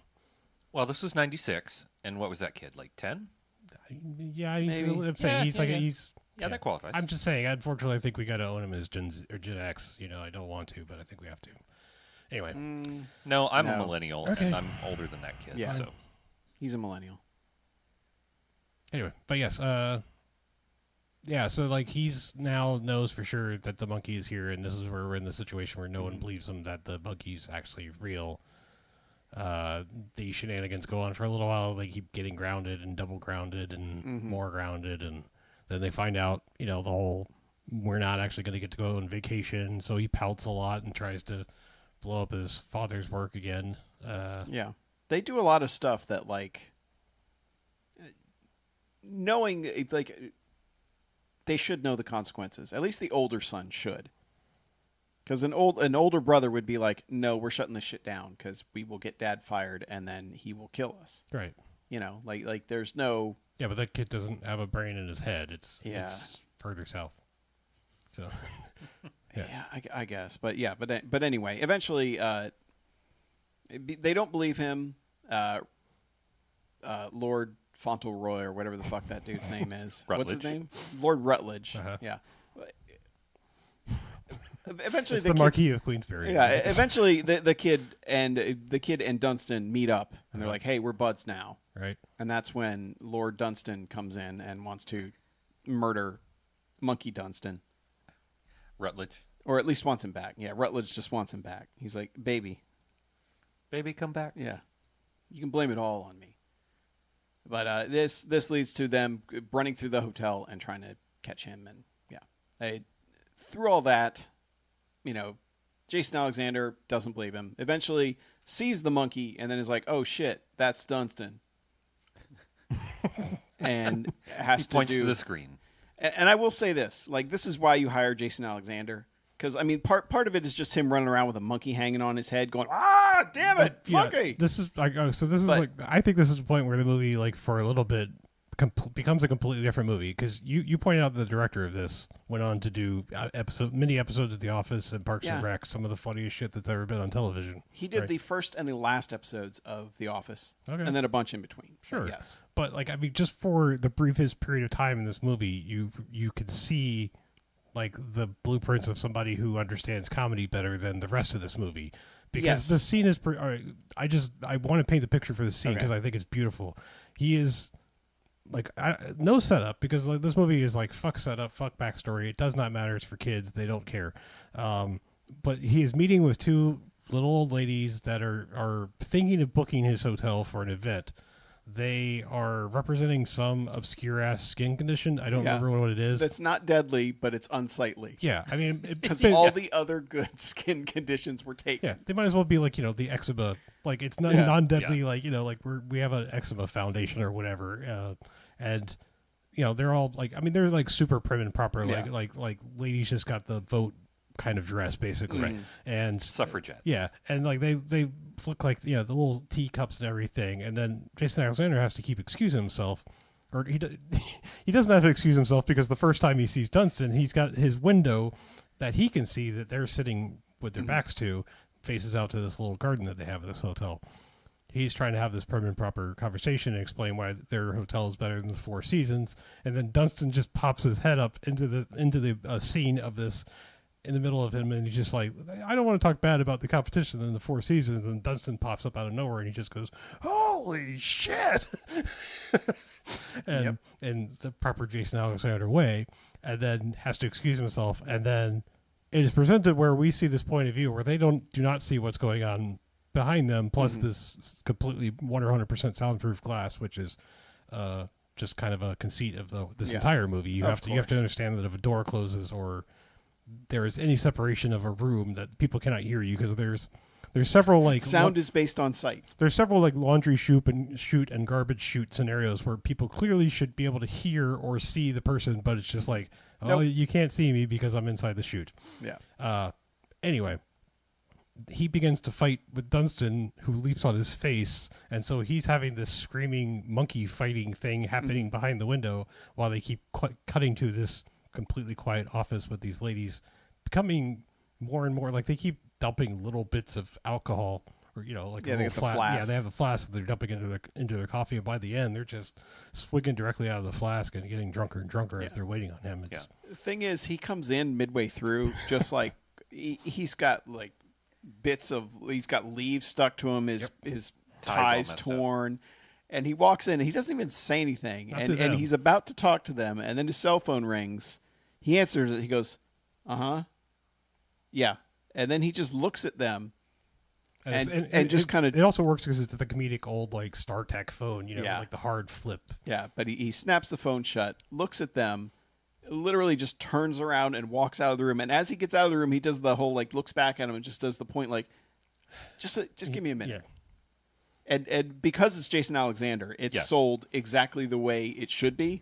Well, this was 96, and what was that kid, like 10? Yeah, he's, Maybe. I'm saying Yeah, he's yeah, like yeah. he's. Yeah, that qualifies. I'm just saying. Unfortunately, I think we got to own him as Gen X. You know, I don't want to, but I think we have to. Anyway, No, I'm a No. millennial, Okay. and I'm older than that kid. Yeah. So He's a millennial. anyway, but yes, yeah. So like he's now knows for sure that the monkey is here, and this is where we're in the situation where no one believes him that the monkey's actually real. The shenanigans go on for a little while. They keep getting grounded and double grounded and more grounded, and then they find out, you know, the whole we're not actually going to get to go on vacation. So he pouts a lot and tries to blow up his father's work again. Yeah. They do a lot of stuff that, like, knowing, like, they should know the consequences. At least the older son should. Because an older brother would be like, no, we're shutting this shit down because we will get dad fired and then he will kill us. Right. Like there's no. Yeah, but that kid doesn't have a brain in his head. It's further south. So. Yeah, I guess, but anyway, eventually, they don't believe him. Lord Fauntleroy or whatever the fuck that dude's name is. What's his name? Lord Rutledge. Uh-huh. Yeah. Eventually, it's the Marquis of Queensberry. Yeah. Eventually, the kid and Dunston meet up, and they're like, "Hey, we're buds now." Right. And that's when Lord Dunston comes in and wants to murder Monkey Dunston. Rutledge. Or at least wants him back. Yeah, Rutledge just wants him back. He's like, baby, come back. Yeah. You can blame it all on me. But this leads to them running through the hotel and trying to catch him. And, through all that, Jason Alexander doesn't believe him. Eventually sees the monkey and then is like, oh, shit, that's Dunston. And has to points to the screen. And I will say this, like, this is why you hire Jason Alexander. Because, I mean, part of it is just him running around with a monkey hanging on his head going, damn it, monkey! This is, I think this is the point where the movie, like, for a little bit, becomes a completely different movie. Because you pointed out that the director of this went on to do mini episodes of The Office and Parks and Rec, some of the funniest shit that's ever been on television. He did the first and the last episodes of The Office. Okay. And then a bunch in between. Sure. Yes. But, like, I mean, just for the briefest period of time in this movie, you could see, like, the blueprints of somebody who understands comedy better than the rest of this movie. Because the scene is... I want to paint the picture for the scene because I think it's beautiful. He is... Like, no setup, because like this movie is like, fuck setup, fuck backstory. It does not matter. It's for kids. They don't care. But he is meeting with two little old ladies that are thinking of booking his hotel for an event. They are representing some obscure-ass skin condition. I don't remember what it is. That's not deadly, but it's unsightly. Yeah, I mean... Because all the other good skin conditions were taken. Yeah, they might as well be like, the eczema. Like, it's not non-deadly, like, like we have an eczema foundation or whatever. And, they're all, like... I mean, they're, like, super prim and proper. Like ladies just got the vote kind of dress, basically. Right. And suffragettes. Yeah, and like they look like the little teacups and everything, and then Jason Alexander has to keep excusing himself, or he doesn't have to excuse himself because the first time he sees Dunston, he's got his window that he can see that they're sitting with their backs to, faces out to this little garden that they have at this hotel. He's trying to have this prim and proper conversation and explain why their hotel is better than the Four Seasons, and then Dunston just pops his head up into the scene of this. In the middle of him, and he's just like, I don't want to talk bad about the competition in the Four Seasons, and Dunston pops up out of nowhere, and he just goes, holy shit! and the proper Jason Alexander way, and then has to excuse himself, and then it is presented where we see this point of view where they do not see what's going on behind them, plus this completely 100% soundproof glass, which is just kind of a conceit of this entire movie. You have to understand that if a door closes or there is any separation of a room, that people cannot hear you, because there's several like sound is based on sight. There's several like laundry shoot and garbage chute scenarios where people clearly should be able to hear or see the person, but it's just like, you can't see me because I'm inside the chute. Yeah. Anyway, he begins to fight with Dunston, who leaps on his face, and so he's having this screaming monkey fighting thing happening behind the window while they keep cutting to this completely quiet office with these ladies becoming more and more like they keep dumping little bits of alcohol or like a little flask. Yeah, they have a flask that they're dumping into their coffee, and by the end they're just swigging directly out of the flask and getting drunker and drunker as they're waiting on him. The thing is, he comes in midway through just like he's got like he's got leaves stuck to him, his ties torn. And he walks in and he doesn't even say anything. And he's about to talk to them. And then his cell phone rings. He answers it. He goes, uh-huh. Yeah. And then he just looks at them. And just kind of... It also works because it's the comedic old, like, StarTech phone, like the hard flip. Yeah, but he snaps the phone shut, looks at them, literally just turns around and walks out of the room. And as he gets out of the room, he does the whole, like, looks back at him and just does the point, like, just give me a minute. Yeah. And because it's Jason Alexander, it's sold exactly the way it should be.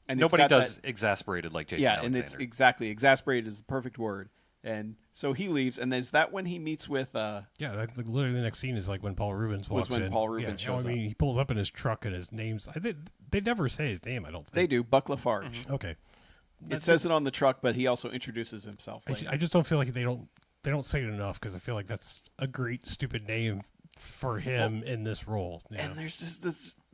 And nobody does exasperated like Jason Alexander. And it's exasperated is the perfect word. And so he leaves, and is that when he meets with Yeah, that's like literally the next scene is like when Paul Rubens walks when in. Paul Rubens shows I mean, he pulls up in his truck and his name's. They never say his name. I don't think They do, Buck Lafarge. Okay, It says it on the truck, but he also introduces himself later. I just don't feel like they don't say it enough because I feel like that's a great stupid name for him in this role. You know? And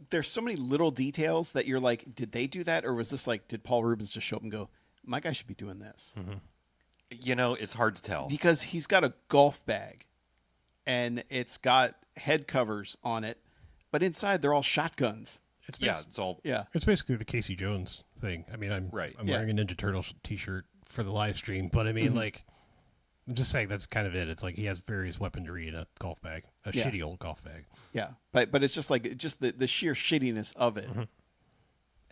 there's so many little details that you're like, did they do that, or was this like, did Paul Rubens just show up and go, my guy should be doing this? Mm-hmm. You know, it's hard to tell. Because he's got a golf bag, and it's got head covers on it, but inside they're all shotguns. It's all. Yeah. It's basically the Casey Jones thing. I mean, I'm wearing a Ninja Turtles t-shirt for the live stream, but I mean, like, I'm just saying that's kind of it. It's like he has various weaponry in a golf bag, a shitty old golf bag. Yeah, but it's just like the sheer shittiness of it,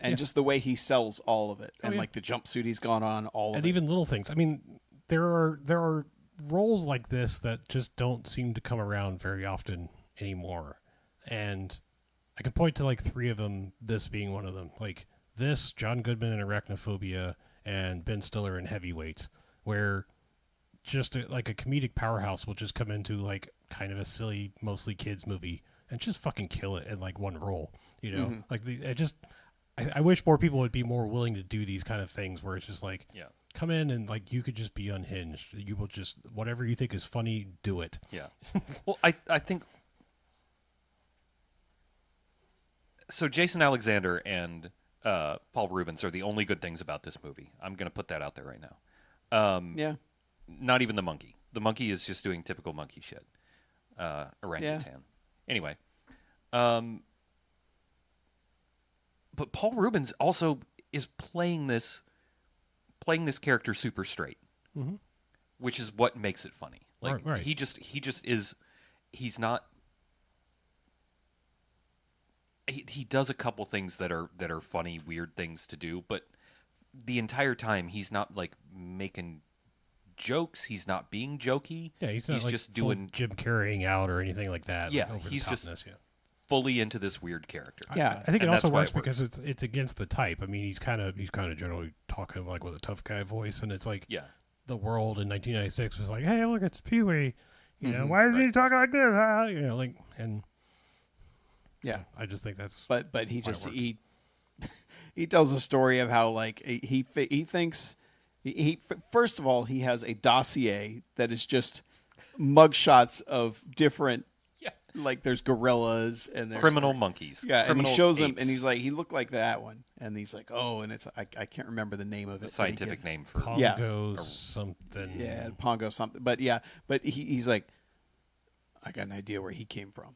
and just the way he sells all of it, and like the jumpsuit he's gone on, all of it, and even little things. I mean, there are roles like this that just don't seem to come around very often anymore, and I could point to like 3 of them. This being one of them, like this, John Goodman in Arachnophobia, and Ben Stiller in Heavyweights, where just like a comedic powerhouse will just come into like kind of a silly, mostly kids movie and just fucking kill it in like one role, you know? Like I wish more people would be more willing to do these kind of things where it's just like, come in and like you could just be unhinged. You will just whatever you think is funny, do it. Yeah. Well, I think so. Jason Alexander and Paul Rubens are the only good things about this movie. I'm going to put that out there right now. yeah. Not even the monkey. The monkey is just doing typical monkey shit. Orangutan. Anyway. But Paul Rubens also is playing this character super straight, which is what makes it funny. Like right. he just is. He's not. He does a couple things that are funny, weird things to do, but the entire time he's not like making jokes. He's not being jokey. Yeah, he's not like just doing Jim Carreying out or anything like that. Yeah, like he's just yeah. fully into this weird character. Yeah, I think it And also that's why works it works. because it's against the type. I mean, he's kind of generally talking like with a tough guy voice, and it's like the world in 1996 was like, hey, look, it's Pee Wee. You know, why is he talking like this? You know, like and I just think that's but he just he tells a story of how like he thinks he first of all he has a dossier that is just mugshots of different like there's gorillas and there's Criminal monkeys. and he Criminal shows him apes. and he's like he looked like that one and he's like oh and it's I can't remember the name of The it scientific name for Pongo something. Pongo something but he's like I got an idea where he came from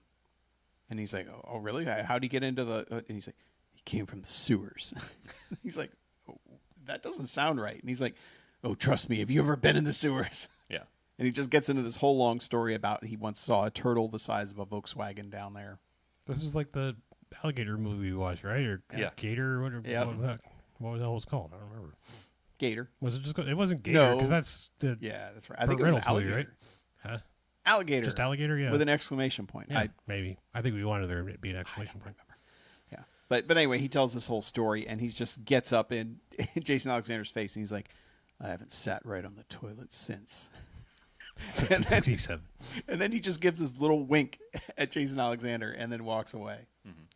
and he's like oh really how'd he get into the and he's like he came from the sewers. He's like oh, that doesn't sound right and he's like oh trust me have you ever been in the sewers? Yeah. And he just gets into this whole long story about he once saw a turtle the size of a Volkswagen down there. This is like the alligator movie we watched, right? Or Gator or whatever. Yeah. What the hell was it called? I don't remember. Gator. Was it just? It wasn't Gator because that's the that's right. I think it was alligator. movie, right? Huh? Alligator. Just alligator, yeah. With an exclamation point. Yeah, maybe. I think we wanted there to be an exclamation point. Yeah. But anyway, he tells this whole story and he just gets up in Jason Alexander's face and he's like, I haven't sat right on the toilet since. 67. And then he just gives this little wink at Jason Alexander and then walks away.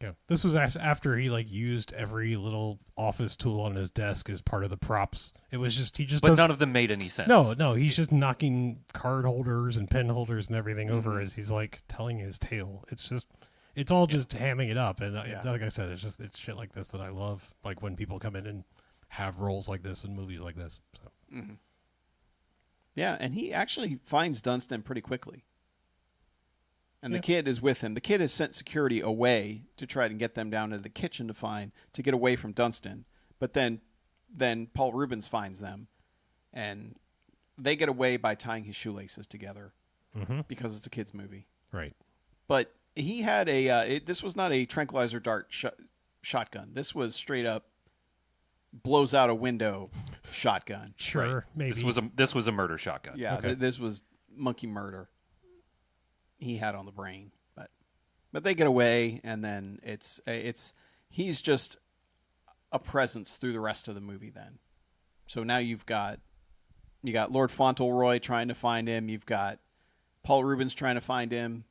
Yeah, this was after he like used every little office tool on his desk as part of the props. It was just But none of them made any sense. No, he's just knocking card holders and pen holders and everything over as he's like telling his tale. It's all just hamming it up, and like I said, it's shit like this that I love. Like when people come in and have roles like this in movies like this. So. Yeah, and he actually finds Dunston pretty quickly. And the kid is with him. The kid has sent security away to try to get them down to the kitchen to get away from Dunston. But then Paul Rubens finds them, and they get away by tying his shoelaces together because it's a kid's movie. Right. But he had this was not a tranquilizer dart shotgun. This was straight up blows out a window shotgun. Sure, Right. maybe. This was a murder shotgun. Yeah, Okay. this was monkey murder. He had on the brain, but they get away, and then he's just a presence through the rest of the movie. Then, so now you've got You got Lord Fauntleroy trying to find him. You've got Paul Rubens trying to find him.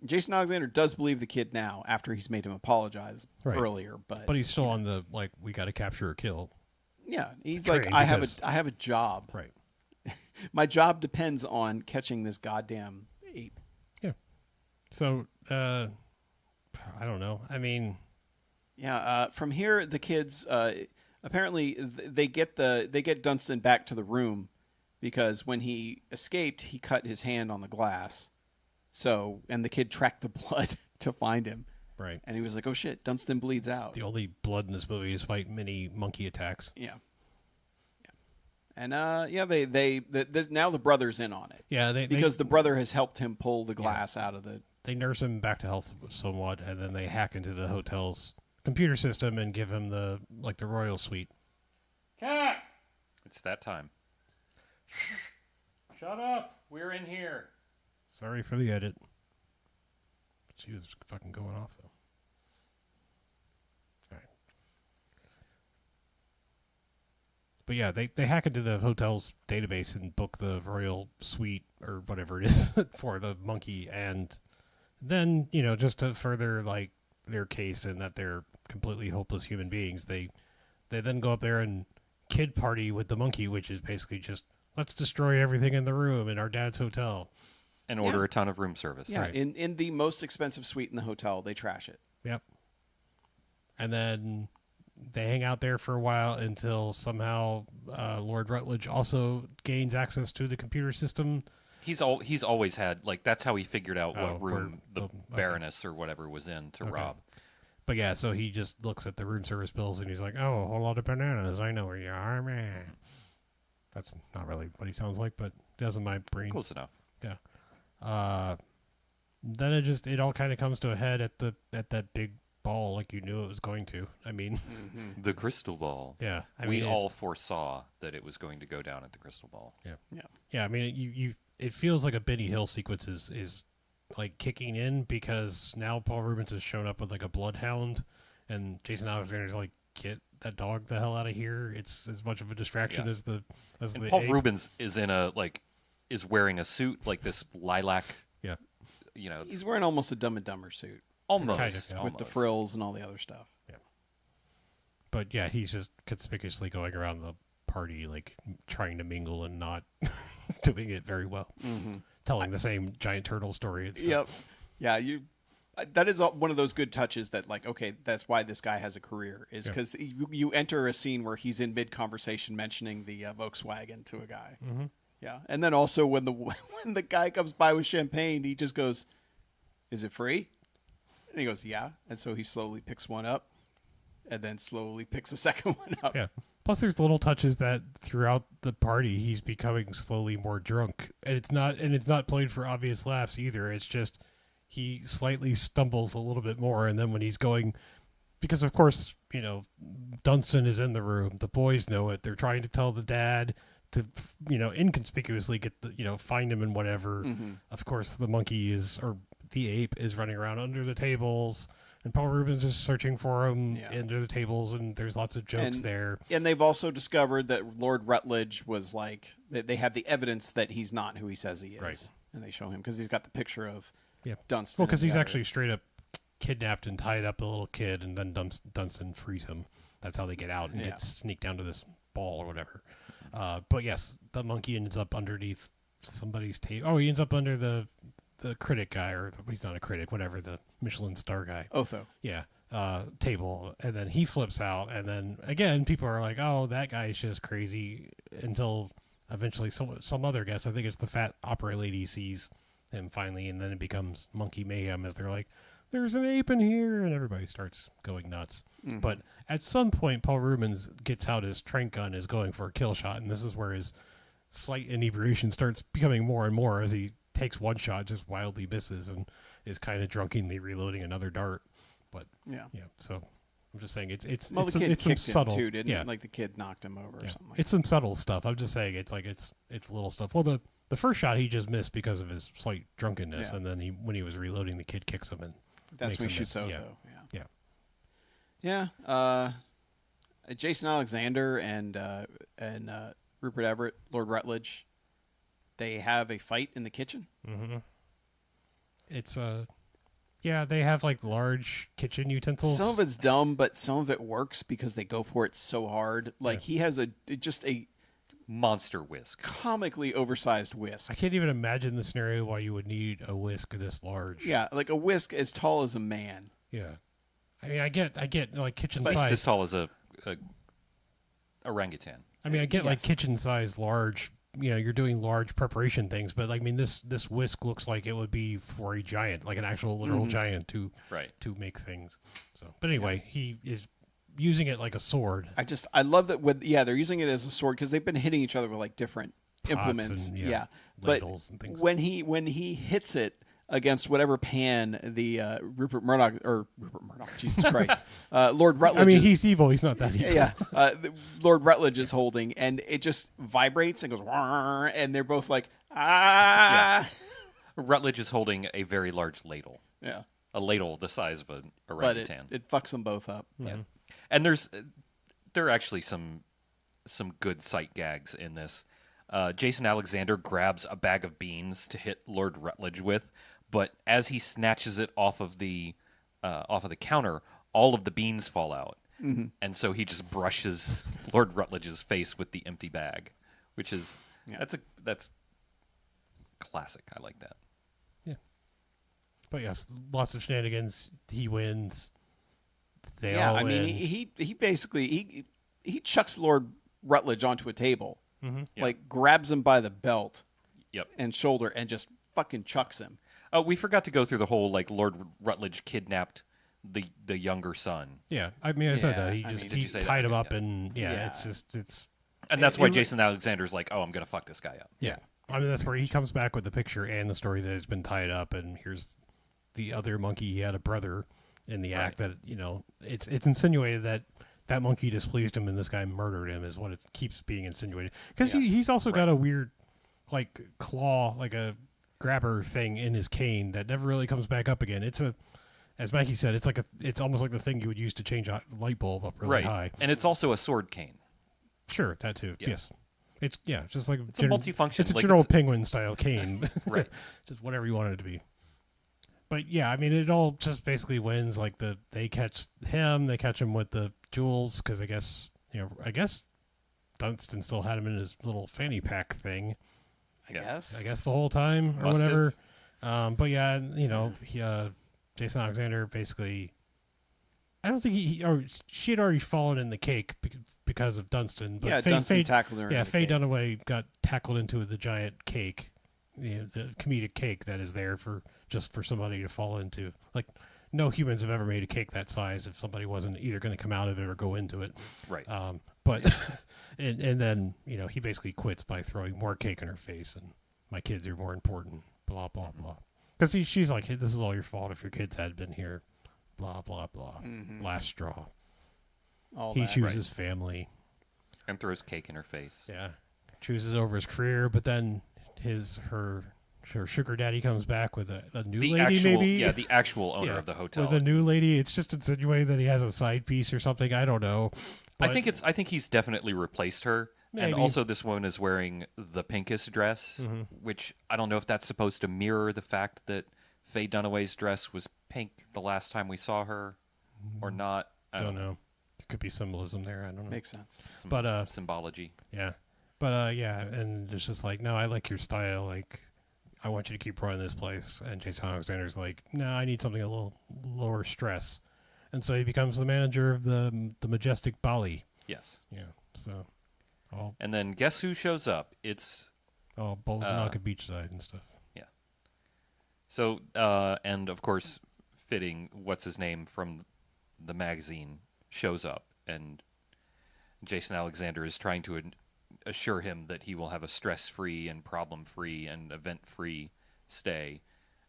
Jason Alexander does believe the kid now after he's made him apologize earlier, but he's still on the like we got to capture or kill. Yeah, he's like I have a job. Right. My job depends on catching this goddamn ape. Yeah. So I don't know. I mean, yeah. From here, the kids apparently they get Dunston back to the room because when he escaped, he cut his hand on the glass. So and the kid tracked the blood to find him. Right. And he was like, "Oh shit, Dunston bleeds it's out." the only blood in this movie is fight mini monkey attacks. Yeah. And now the brother's in on it. Yeah, because the brother has helped him pull the glass out of the. They nurse him back to health somewhat, and then they hack into the hotel's computer system and give him the royal suite. Cat! It's that time. Shut up! We're in here. Sorry for the edit. She was fucking going off though. All right. But yeah, they hack into the hotel's database and book the royal suite or whatever it is for the monkey, and then just to further like their case and that they're completely hopeless human beings, they then go up there and kid party with the monkey, which is basically just let's destroy everything in the room in our dad's hotel and order a ton of room service. Yeah, right. in the most expensive suite in the hotel, they trash it. Yep. And then they hang out there for a while until somehow Lord Rutledge also gains access to the computer system. He's always had that's how he figured out what where room the Baroness or whatever was in to rob. But yeah, so he just looks at the room service bills and he's like, "Oh, a whole lot of bananas. I know where you are, man." That's not really what he sounds like, but it does in my brain. Close enough. Yeah. Then it all kind of comes to a head at that big ball, like you knew it was going to. I mean, the crystal ball. Yeah, we all foresaw that it was going to go down at the crystal ball. Yeah. I mean, it feels like a Benny Hill sequence is like kicking in because now Paul Rubens has shown up with like a bloodhound, and Jason Alexander's like, "Get that dog the hell out of here!" It's as much of a distraction as the Paul ape. Rubens is is wearing a suit like this lilac. Yeah. He's wearing almost a Dumb and Dumber suit. Almost. Kind of, yeah. With the frills and all the other stuff. Yeah. But yeah, he's just conspicuously going around the party, like trying to mingle and not doing it very well. Mm-hmm. Telling the same giant turtle story and stuff. Yep. Yeah, that is one of those good touches that, like, okay, that's why this guy has a career, is because you enter a scene where he's in mid-conversation mentioning the Volkswagen to a guy. Mm-hmm. Yeah, and then also when the guy comes by with champagne, he just goes, "Is it free?" And he goes, "Yeah." And so he slowly picks one up, and then slowly picks a second one up. Yeah. Plus, there's little touches that throughout the party he's becoming slowly more drunk, and it's not played for obvious laughs either. It's just he slightly stumbles a little bit more, and then when he's going, because of course Dunston is in the room, the boys know it. They're trying to tell the dad to inconspicuously get the find him and whatever. Mm-hmm. Of course, the monkey the ape is running around under the tables. And Paul Rubens is searching for him under the tables, and there's lots of jokes there. And they've also discovered that Lord Rutledge was like, they have the evidence that he's not who he says he is. Right. And they show him because he's got the picture of Dunston. Well, because he's actually straight up kidnapped and tied up the little kid, and then Dunston frees him. That's how they get out and get sneaked down to this ball or whatever. But yes, the monkey ends up underneath somebody's table. Oh, he ends up under the critic guy, or he's not a critic, whatever, the Michelin star guy. Otho. Yeah. Table. And then he flips out. And then again, people are like, "Oh, that guy's just crazy," until eventually some other guest, I think it's the fat opera lady, sees him finally. And then it becomes monkey mayhem as they're like, "There's an ape in here." And everybody starts going nuts. Mm-hmm. But at some point, Paul Rubens gets out his trank gun, is going for a kill shot. And this is where his slight inebriation starts becoming more and more as he takes one shot, just wildly misses, and is kind of drunkenly reloading another dart. But so I'm just saying it's some subtle too, didn't it? Like the kid knocked him over or something. It's some subtle stuff. I'm just saying it's little stuff. Well, the first shot he just missed because of his slight drunkenness, and then when he was reloading, the kid kicks him and that's when he shoots Otho. Yeah. Jason Alexander and Rupert Everett, Lord Rutledge. They have a fight in the kitchen. Mm-hmm. It's yeah, they have like large kitchen utensils. Some of it's dumb, but some of it works because they go for it so hard. Like he has just a monster whisk. comically oversized whisk. I can't even imagine the scenario why you would need a whisk this large. Yeah, like a whisk as tall as a man. Yeah. I mean, I get like kitchen But size. it's as tall as a orangutan. I mean, I get like Yes. kitchen size large. You know, you're doing large preparation things, but I mean, this whisk looks like it would be for a giant, like an actual literal giant to make things. So, but anyway, he is using it like a sword. I love that they're using it as a sword because they've been hitting each other with like different Pots implements. and, Yeah, ladles but and things. when he hits it against whatever pan the Rupert Murdoch, Jesus Christ, Lord Rutledge. I mean, he's evil. He's not that evil. yeah, Lord Rutledge is holding, and it just vibrates and goes, "Wah," and they're both like, ah, Rutledge is holding a very large ladle. yeah. A ladle the size of an But orangutan. it fucks them both up. Yeah. And there are actually some good sight gags in this. Jason Alexander grabs a bag of beans to hit Lord Rutledge with, but as he snatches it off of the counter, all of the beans fall out, and so he just brushes Lord Rutledge's face with the empty bag, which is that's classic. I like that. Yeah. But yes, lots of shenanigans. He wins. They Yeah, all I win. mean, he basically he chucks Lord Rutledge onto a table, like grabs him by the belt Yep. and shoulder, and just fucking chucks him. Oh, we forgot to go through the whole like Lord Rutledge kidnapped the younger son, Yeah, I mean, I said Yeah, that. He I just mean, did he you say that? tied him Okay, up, yeah. and it's and that's why it- Jason Alexander's like, "Oh, I'm gonna fuck this guy up." yeah. I mean, that's where he comes back with the picture and the story that has been tied up, and here's the other monkey. He had a brother in the act that it's insinuated that monkey displeased him and this guy murdered him is what it keeps being insinuated because Yes. he's also got a weird like claw, like a grabber thing in his cane that never really comes back up again. It's as Mikey said, it's almost like the thing you would use to change a light bulb up really high. And it's also a sword cane. Sure, that too. Yeah. Yes, it's just like It's a multifunction. It's a like general penguin style cane, Right. Just whatever you want it to be. But yeah, I mean, it all just basically wins. Like they catch him with the jewels because I guess Dunston still had him in his little fanny pack thing. I Yeah. guess. The whole time or Must whatever. But yeah, Jason Alexander basically. I don't think she had already fallen in the cake because of Dunston. But Yeah, Dunston tackled her. Yeah, in the Faye cake. Dunaway got tackled into the giant cake, the comedic cake that is there for somebody to fall into. Like, no humans have ever made a cake that size if somebody wasn't either going to come out of it or go into it. Right. But and then he basically quits by throwing more cake in her face and my kids are more important. Blah blah blah. Because she's like, hey, this is all your fault if your kids had been here. Blah blah blah. Last straw. All He that. chooses family. And throws cake in her face. Yeah, chooses over his career, but then her sugar daddy comes back with a new The lady, actual, maybe. yeah, the actual owner Yeah, of the hotel. with a new lady. It's just insinuating that he has a side piece or something. I don't know. I But think he's definitely replaced her. And Maybe. also, this woman is wearing the pinkest dress, which I don't know if that's supposed to mirror the fact that Faye Dunaway's dress was pink the last time we saw her, or not. I don't know. It could be symbolism there. I don't know. Makes sense. Some But, symbology. Yeah. But yeah, and it's just like, no, I like your style. Like, I want you to keep running this place. And Jason Alexander's like, no, I need something a little lower stress. And so he becomes the manager of the Majestic Bali. Yes. Yeah. So all And then guess who shows up? It's Boltonaka Beachside and stuff. so and of course, fitting what's his name from the magazine shows up, and Jason Alexander is trying to assure him that he will have a stress-free and problem-free and event-free stay,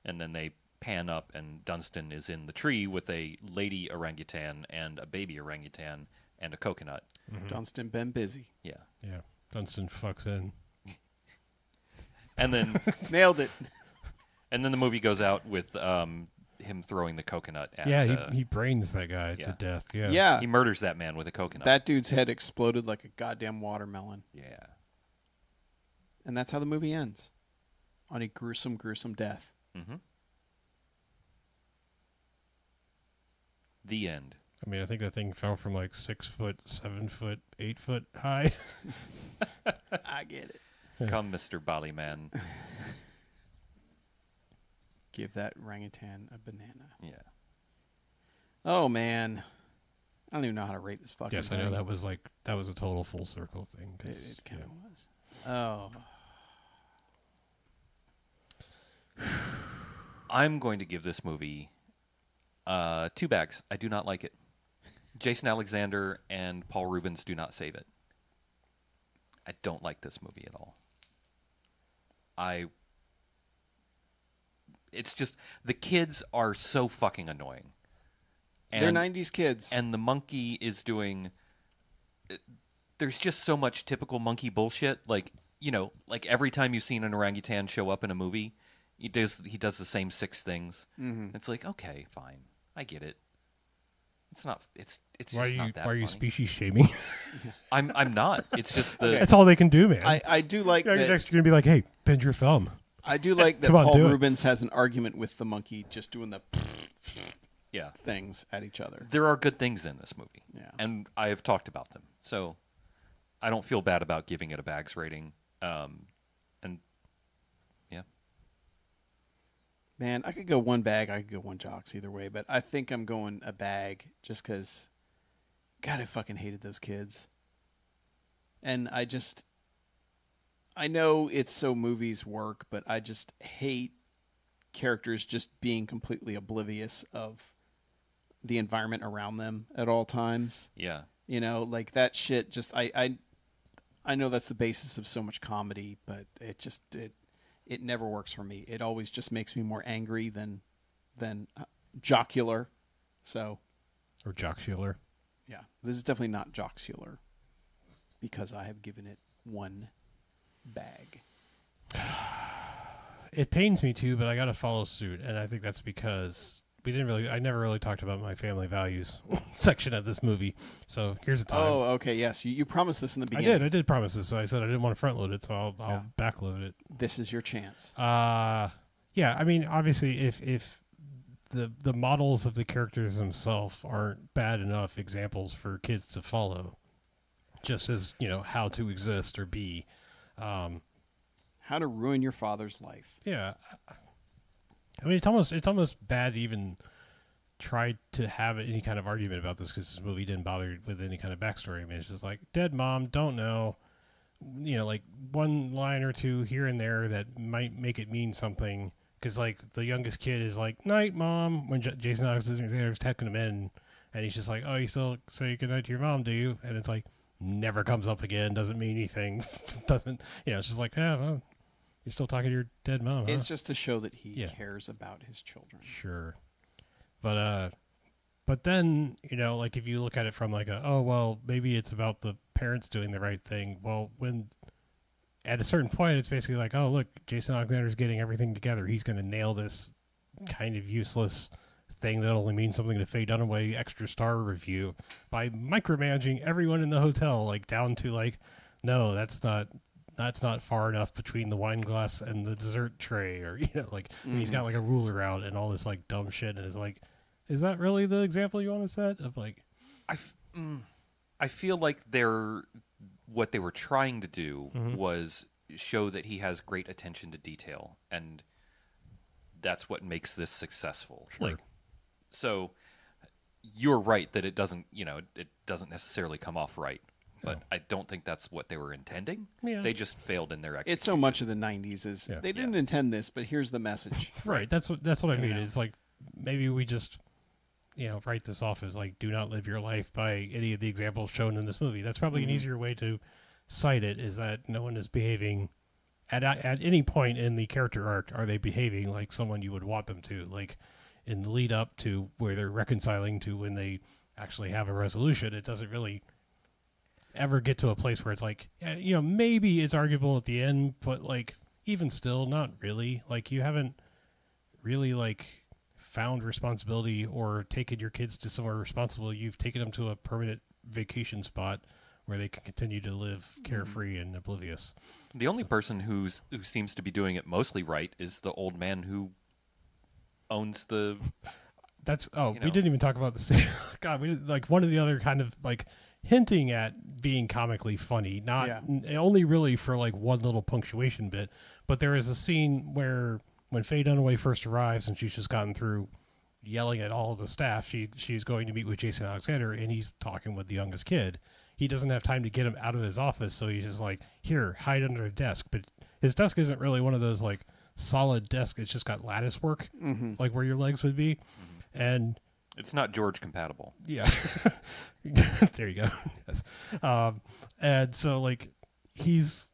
and then they pan up, and Dunston is in the tree with a lady orangutan and a baby orangutan and a coconut. Dunston been busy. Yeah, Yeah. Dunston fucks in. and then Nailed it. and then the movie goes out with him throwing the coconut at. Yeah, he brains that guy yeah. to death. Yeah. Yeah. he murders that man with a coconut. That dude's head exploded like a goddamn watermelon. Yeah. And that's how the movie ends. On a gruesome, gruesome death. Mm-hmm. The end. I mean, I think that thing fell from like 6 foot, 7 foot, 8 foot high. I get it. Come, Mr. Ballyman. Give that orangutan a banana. Yeah. Oh, man. I don't even know how to rate this fucking Yes, thing. I know that was a total full circle thing. It kind of was. Oh. I'm going to give this movie 2 bags. I do not like it. Jason Alexander and Paul Rubens do not save it. I don't like this movie at all. It's just, the kids are so fucking annoying. They're 90s kids. And the monkey is doing, there's just so much typical monkey bullshit. Like, you know, like every time you've seen an orangutan show up in a movie, he does the same 6 things. Mm-hmm. It's like, okay, fine. I get it. It's not, it's just Why not that are you funny. species shaming? I'm not. It's just the, Okay. That's all they can do, man. I do like Yeah, that. next you're going to be like, hey, bend your thumb. I do like that Come on, Paul do it. Rubens has an argument with the monkey just doing the yeah. things at each other. There are good things in this movie. Yeah. And I have talked about them. So I don't feel bad about giving it a bags rating. And yeah. Man, I could go 1 bag, I could go 1 jocks either way, but I think I'm going a bag just because, God, I fucking hated those kids. And I know it's so movies work, but I just hate characters just being completely oblivious of the environment around them at all times. Yeah. You know, like that shit just, I know that's the basis of so much comedy, but it never works for me. It always just makes me more angry than jocular. So, Or jocular. yeah, this is definitely not jocular because I have given it 1 bag. It pains me too, but I got to follow suit, and I think that's because I never really talked about my family values section of this movie. So here's the time. Oh, okay, yes. You promised this in the beginning. I did promise this. So I said I didn't want to front load it, so I'll Yeah. backload it. This is your chance. Yeah, I mean, obviously, if the models of the characters themselves aren't bad enough examples for kids to follow, just as how to exist or be. How to ruin your father's life. Yeah, I mean, it's almost bad to even try to have any kind of argument about this because this movie didn't bother with any kind of backstory. I mean, it's just like dead mom, don't know, like 1 line or 2 here and there that might make it mean something. Because like the youngest kid is like night mom when Jason Alexander's taking him in, and he's just like, oh, you still say goodnight to your mom, do you? And it's like never comes up again, doesn't mean anything, doesn't it's just like, yeah, well, you're still talking to your dead mom, huh? It's just to show that he Yeah. cares about his children. Sure. But then, like if you look at it from like oh, well, maybe it's about the parents doing the right thing. Well, when at a certain point, it's basically like, oh, look, Jason Alexander's getting everything together. He's going to nail this kind of useless thing that only means something to Faye Dunaway extra star review by micromanaging everyone in the hotel, like down to like, no, that's not far enough between the wine glass and the dessert tray, or like when he's got like a ruler out and all this like dumb shit, and it's like, is that really the example you want to set of like? I feel like what they were trying to do was show that he has great attention to detail, and that's what makes this successful. Sure. Like, so you're right that it doesn't necessarily come off right. But I don't think that's what they were intending. Yeah. They just failed in their execution. It's so much of the 90s is they didn't intend this, but here's the message. Right. That's what I mean. Yeah. It's like maybe we just write this off as like, do not live your life by any of the examples shown in this movie. That's probably an easier way to cite it, is that no one is behaving at any point in the character arc. Are they behaving like someone you would want them to? Like in the lead up to where they're reconciling to when they actually have a resolution, it doesn't really ever get to a place where it's like, maybe it's arguable at the end, but like even still, not really. Like you haven't really like found responsibility or taken your kids to somewhere responsible. You've taken them to a permanent vacation spot where they can continue to live carefree and oblivious. The only person who seems to be doing it mostly right is the old man who owns the. That's we know. didn't even talk about the same. God, we did, like one of the other kind of like hinting at being comically funny, not only really for like one little punctuation bit, but there is a scene where when Faye Dunaway first arrives and she's just gotten through yelling at all of the staff, she's going to meet with Jason Alexander and he's talking with the youngest kid. He doesn't have time to get him out of his office, so he's just like, here, hide under a desk. But his desk isn't really one of those like solid desks. It's just got lattice work, like where your legs would be. And it's not George compatible. Yeah. There you go. Yes. And so like he's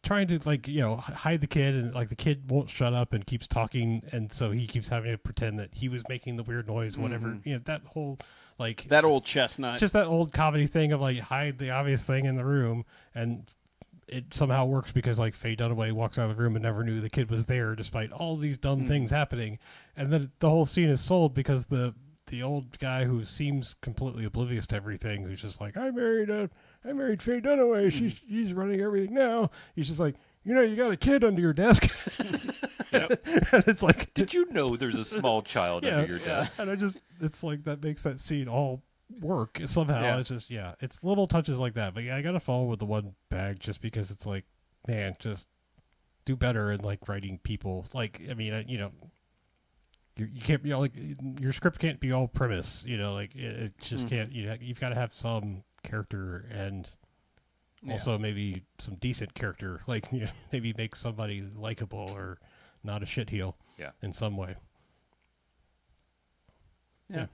trying to like, hide the kid, and like the kid won't shut up and keeps talking, and so he keeps having to pretend that he was making the weird noise, whatever. That whole like that old chestnut. Just that old comedy thing of like hide the obvious thing in the room, and it somehow works because like Faye Dunaway walks out of the room and never knew the kid was there despite all these dumb things happening. And then the whole scene is sold because the old guy who seems completely oblivious to everything, who's just like, I married Faye Dunaway. She's running everything now. He's just like, you got a kid under your desk. Yep. And it's like, did you know there's a small child under your desk? And it's like that makes that scene all work somehow. Yeah. It's just it's little touches like that. But I gotta follow with the one bag just because it's like, man, just do better in like writing people. Like, I mean, you can't be like your script can't be all premise. Like it just can't. You've got to have some character and also maybe some decent character. Like maybe make somebody likable or not a shitheel. Yeah. In some way. Yeah.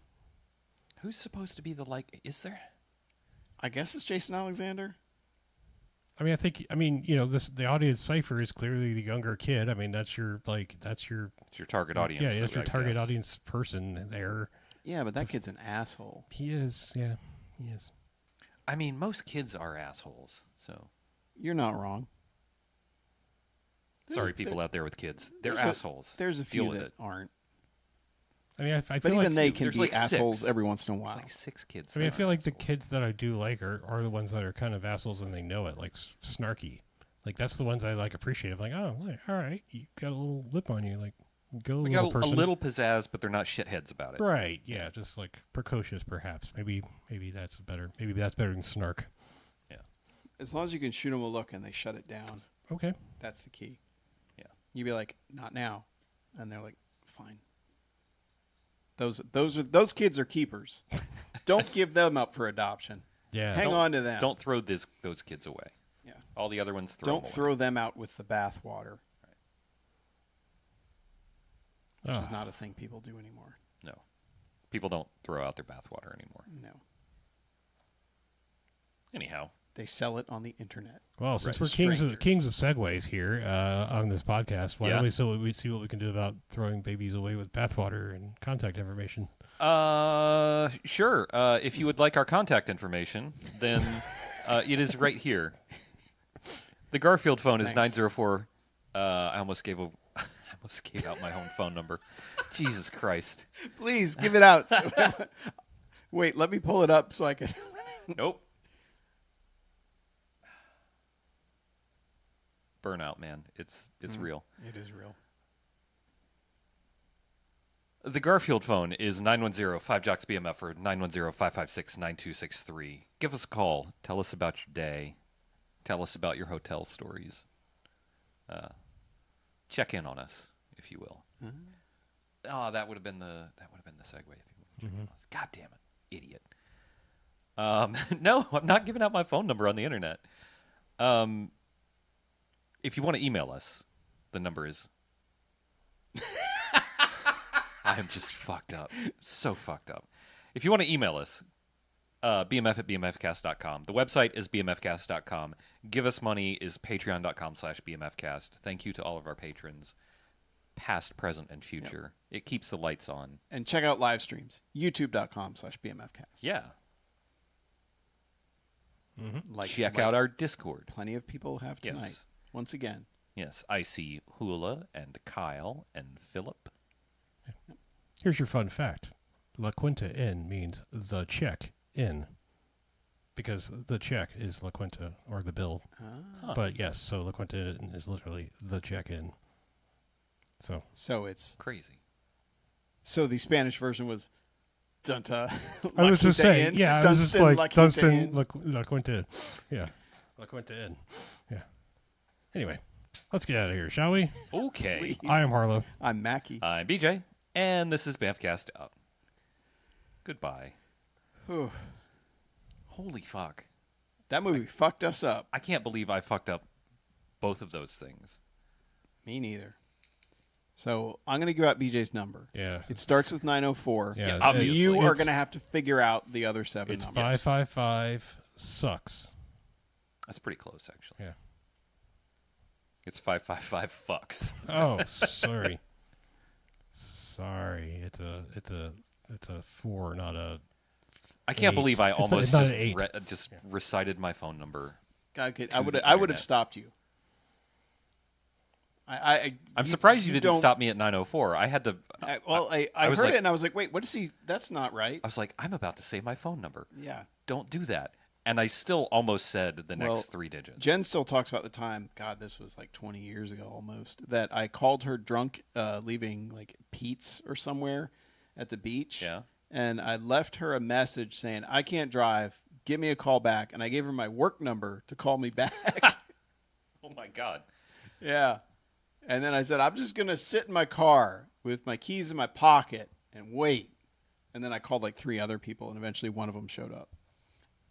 Who's supposed to be is there? I guess it's Jason Alexander. I mean, the audience cipher is clearly the younger kid. I mean, that's your it's your target audience. Yeah, that's your target audience person there. Yeah, but that kid's an asshole. He is. Yeah, he is. I mean, most kids are assholes. So you're not wrong. Sorry, people out there with kids. They're assholes. There's a few that aren't. I mean, I but feel even like they can be like assholes 6. every once in a while. There's like 6 kids. I mean, I feel like the kids that I do like are the ones that are kind of assholes and they know it, like snarky. Like that's the ones I like appreciate. Like, oh, all right, you got a little lip on you, like go they little got person. a little pizzazz, but they're not shitheads about it. Right? Yeah, just like precocious, perhaps. Maybe that's better. Maybe that's better than snark. Yeah. As long as you can shoot them a look and they shut it down. Okay. That's the key. Yeah. You'd be like, not now, and they're like, fine. Those kids are keepers. Don't give them up for adoption. Yeah. Hang on to them. Don't throw those kids away. Yeah. All the other ones Don't throw them out with the bathwater. Right. Which is not a thing people do anymore. No. People don't throw out their bathwater anymore. No. Anyhow. They sell it on the internet. Well, since we're kings of segues here on this podcast, why don't we see what we can do about throwing babies away with bathwater and contact information? Sure. If you would like our contact information, then it is right here. The Garfield phone is 904. I almost gave out my home phone number. Jesus Christ! Please give it out. Wait, let me pull it up so I can. Nope. Burnout, man. It's real. It is real. The Garfield phone is 910-5JOCKS-BMF or 910-556-9263. Give us a call. Tell us about your day. Tell us about your hotel stories. Check in on us, if you will. Mm-hmm. Oh, that would have been the segue. If you would. God damn it, idiot. No, I'm not giving out my phone number on the internet. If you want to email us, the number is... I am just fucked up. So fucked up. If you want to email us, bmf@bmfcast.com. The website is bmfcast.com. Give us money is patreon.com/bmfcast. Thank you to all of our patrons, past, present, and future. Yep. It keeps the lights on. And check out live streams. youtube.com/bmfcast. Yeah. Mm-hmm. Check out our Discord. Plenty of people have tonight. Yes. Once again. Yes, I see Hula and Kyle and Philip. Here's your fun fact. La Quinta Inn means the check in. because the check is La Quinta or the bill. Ah. But yes, so La Quinta is literally the check-in. So So it's Crazy. so the Spanish version was Dunta. I was just saying, Inn. I was just Dunston, like La Quinta Dunston, Inn. La Quinta, yeah, La Quinta Inn, yeah. Anyway, let's get out of here, shall we? Okay. Please. I am Harlow. I'm Mackie. I'm BJ, and this is BMFcast Out. Goodbye. Whew. Holy fuck. That movie fucked us up. I can't believe I fucked up both of those things. Me neither. So I'm going to give out BJ's number. Yeah, It starts with 904. yeah. obviously. You are It's- going to have to figure out the other 7 It's numbers. 555 sucks. That's pretty close, actually. Yeah. It's 555 fucks. Oh, sorry. Sorry. It's a 4, not a. I can't 8. believe I It's almost not just, an 8. Recited my phone number. God, I to would the I would have internet. stopped you. I'm surprised you didn't don't- stop me at 904. I had to. I I was heard like- it and I was like, wait, what is he? That's not right. I was like, I'm about to say my phone number. Yeah. Don't do that. And I still almost said the Well, next 3 digits. Jen still talks about the time. God, this was like 20 years ago almost. That I called her drunk, leaving like Pete's or somewhere at the beach. Yeah. And I left her a message saying, "I can't drive. Give me a call back." And I gave her my work number to call me back. Oh my god. Yeah. And then I said, "I'm just gonna sit in my car with my keys in my pocket and wait." And then I called like 3 other people, and eventually one of them showed up.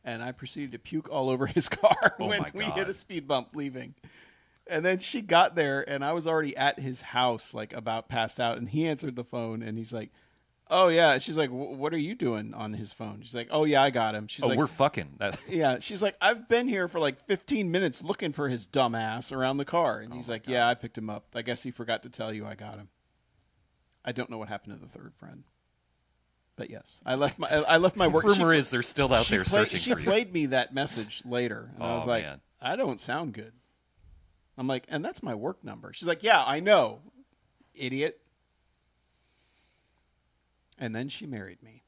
And I proceeded to puke all over his car Oh when my we God. hit a speed bump leaving. And then she got there, and I was already at his house, like about passed out. And he answered the phone, and he's like, "Oh yeah." She's like, "What are you doing on his phone?" She's like, "Oh yeah, I got him." She's Oh, like, we're fucking. That's, "Yeah." She's like, "I've been here for like 15 minutes looking for his dumb ass around the car." And he's my like, "Yeah, I picked him up. I guess he forgot to tell you I got him." I don't know what happened to the third friend, but yes, I left my work. rumor is they're still out there searching She for you. played me that message later, and I Oh, was like, man. "I don't sound good." I'm like, "And that's my work number." She's like, "Yeah, I know, idiot." And then she married me.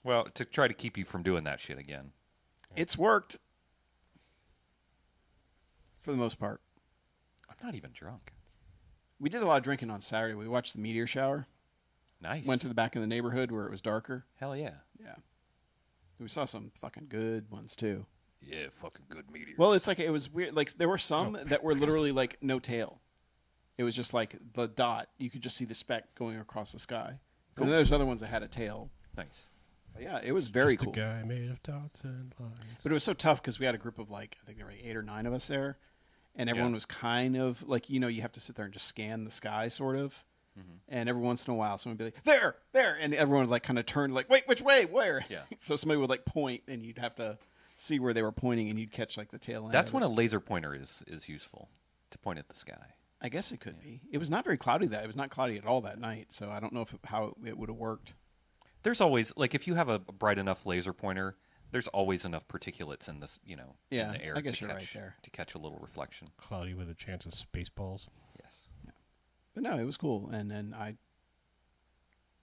Well, to try to keep you from doing that shit again. It's worked for the most part. I'm not even drunk. We did a lot of drinking on Saturday. We watched the meteor shower. Nice. Went to the back of the neighborhood where it was darker. Hell yeah. Yeah. We saw some fucking good ones too. Yeah, fucking good meteors. Well, it's like it was weird. Like there were some that were literally like no tail. It was just like the dot. You could just see the speck going across the sky. Cool. And then there's other ones that had a tail. Nice. But yeah, it was very Just cool. a guy made of dots and lines. But it was so tough because we had a group of like I think there were 8 or 9 of us there, and everyone Yeah. was kind of like you have to sit there and just scan the sky sort of. And every once in a while, someone would be like, there, and everyone would like kind of turn like, wait, which way, where? Yeah. So somebody would like point, and you'd have to see where they were pointing, and you'd catch like the tail end. That's of when it. a laser pointer is useful to point at the sky. I guess it could be. It was not very cloudy it was not cloudy at all that night, so I don't know how it would have worked. There's always like if you have a bright enough laser pointer, there's always enough particulates in this, in Yeah, the air I guess to you're catch right there. to catch a little reflection. Cloudy with a chance of space balls. Yes. But no, it was cool, and then I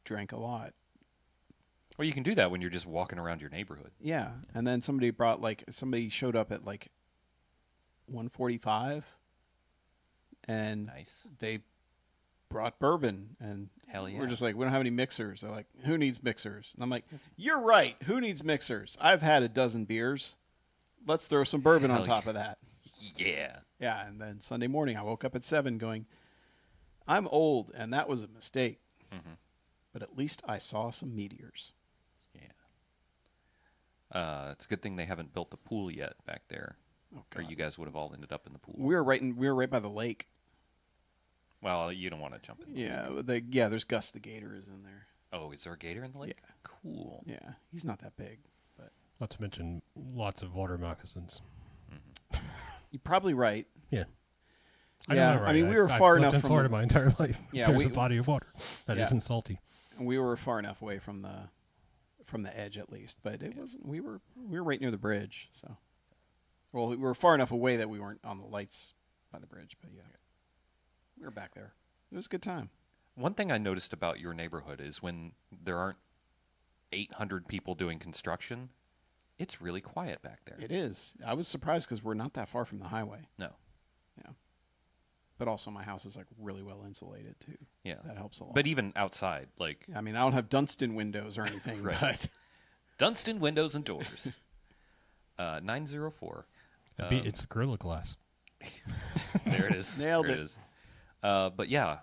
drank a lot. Well, you can do that when you're just walking around your neighborhood. Yeah, and then somebody showed up at like 1:45, and Nice. they brought bourbon, and Hell yeah. we're just like, we don't have any mixers. They're like, who needs mixers? And I'm like, you're right. Who needs mixers? I've had a dozen beers. Let's throw some bourbon on Hell top yeah. of that. Yeah. Yeah, and then Sunday morning I woke up at 7 going, I'm old, and that was a mistake. Mhm. But at least I saw some meteors. It's a good thing they haven't built the pool yet back there, Oh, or God. you guys would have all ended up in the pool. We were right by the lake. Well, you don't want to jump in. Yeah, there's Gus the Gator is in there. Oh, is there a gator in the lake? Yeah. Cool. Yeah, he's not that big. Not to mention lots of water moccasins. You're probably right. Yeah. Yeah, I'm I mean, we were I've far lived enough in from Florida the- my entire life. Yeah, There's we- a body of water that Yeah. isn't salty. We were far enough away from the edge at least, but it wasn't. We were right near the bridge, so. Well, we were far enough away that we weren't on the lights by the bridge, but yeah, we were back there. It was a good time. One thing I noticed about your neighborhood is when there aren't 800 people doing construction, It's really quiet back there. It is. I was surprised because we're not that far from the highway. No. Yeah. But also my house is like really well insulated too. Yeah. That helps a lot. But even outside, like... I mean, I don't have Dunston windows or anything, Right. but... Dunston windows and doors. 904. It's Gorilla Glass. There it is. Nailed there it. Is. But yeah,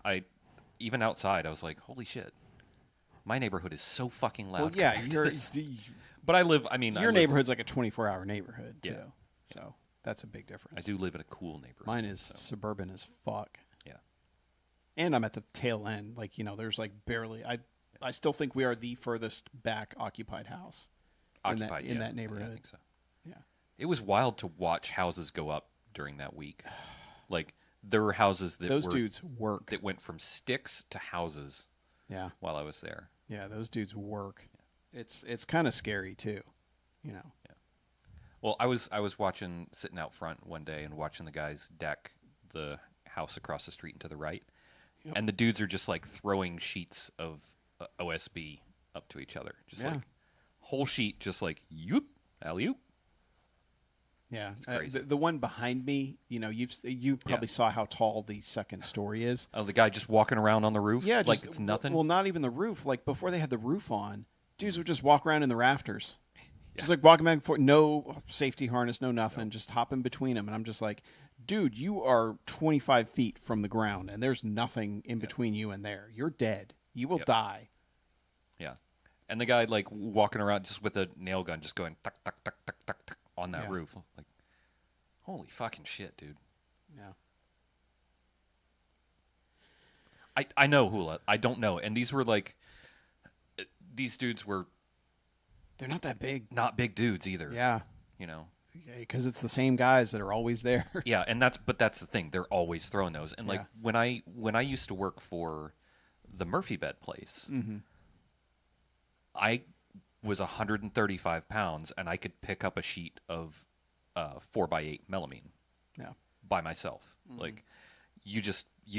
even outside, I was like, holy shit. My neighborhood is so fucking loud. Well, yeah, compared to your this. But I live, I mean... I live, neighborhood's like a 24-hour neighborhood, too. Yeah. So that's a big difference. I do live in a cool neighborhood. Mine is suburban as fuck. Yeah. And I'm at the tail end. Like, there's like barely... I still think we are the furthest back occupied house in that neighborhood. Yeah, I think so. Yeah. It was wild to watch houses go up during that week. Like, there were houses that those dudes work. that went from sticks to houses Yeah. while I was there. Yeah, those dudes work. It's kind of scary too, Yeah. Well, I was sitting out front one day and watching the guys deck the house across the street and to the right. Yep. And the dudes are just like throwing sheets of OSB up to each other. Just like whole sheet just like yoop, alley-oop. Yeah, It's crazy. the one behind me, you probably saw how tall the second story is. Oh, the guy just walking around on the roof? Yeah, like just, it's nothing? Well, not even the roof. Like before they had the roof on, dudes would just walk around in the rafters, just like walking back and forth, no safety harness, no nothing, just hopping between them. And I'm just like, dude, you are 25 feet from the ground, and there's nothing in between you and there. You're dead. You will die. Yeah. And the guy like walking around just with a nail gun, just going tuck, tuck, tuck, tuck, tuck, tuck on that roof. Like, holy fucking shit, dude. Yeah. I know Hula. I don't know. And these were like, these dudes were They're not that big. not big dudes either. Yeah. Because it's the same guys that are always there. Yeah, and that's the thing. They're always throwing those. And like when I used to work for the Murphy Bed place, I was 135 pounds, and I could pick up a sheet of 4x8 melamine by myself. Like, you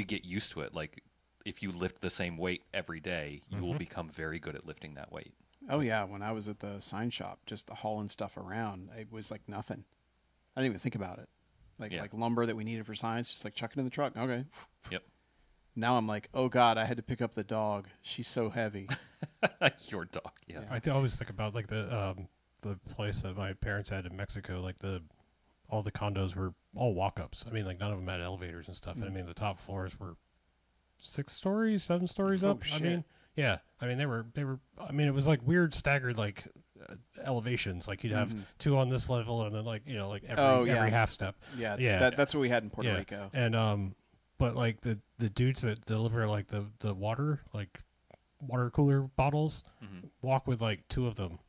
get used to it. Like, if you lift the same weight every day, you will become very good at lifting that weight. Oh, yeah. When I was at the sign shop, just hauling stuff around, it was like nothing. I didn't even think about it. Like lumber that we needed for signs, just like chuck it in the truck. Okay. Yep. Now I'm like, oh, God, I had to pick up the dog. She's so heavy. Your dog, yeah. I always think about like the place that my parents had in Mexico. Like all the condos were all walk-ups. I mean, like none of them had elevators and stuff. And I mean, the top floors were 6 stories, 7 stories up. Shit. I mean, yeah. I mean, they were. I mean, it was like weird staggered like elevations. Like you'd have 2 on this level, and then like every half step. Yeah. Yeah. That's what we had in Puerto Rico. And but like the dudes that deliver like the water cooler bottles walk with like 2 of them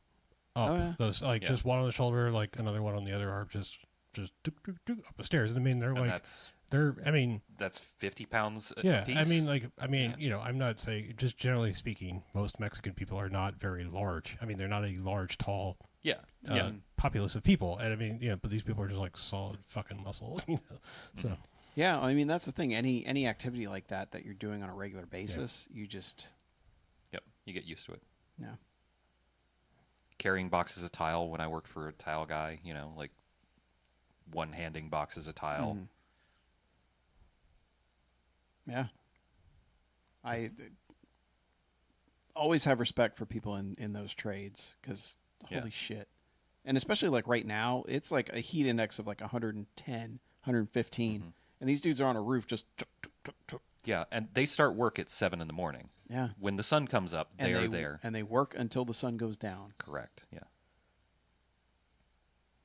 up. Oh, yeah. Those like just one on the shoulder, like another one on the other arm, just dook, dook, dook, up the stairs. And I mean, they're like that's 50 pounds a piece. I mean, I'm not saying, just generally speaking, most Mexican people are not very large. I mean, they're not a large, tall populace of people. And I mean, but these people are just like solid fucking muscle. So yeah, I mean, that's the thing. Any activity like that you're doing on a regular basis, you just... Yep, you get used to it. Yeah. Carrying boxes of tile when I worked for a tile guy, like one-handing boxes of tile. Yeah. I always have respect for people in those trades because holy shit. And especially like right now, it's like a heat index of like 110, 115. And these dudes are on a roof just... Yeah, and they start work at 7 in the morning. Yeah. When the sun comes up, they are there. And they work until the sun goes down. Correct, yeah.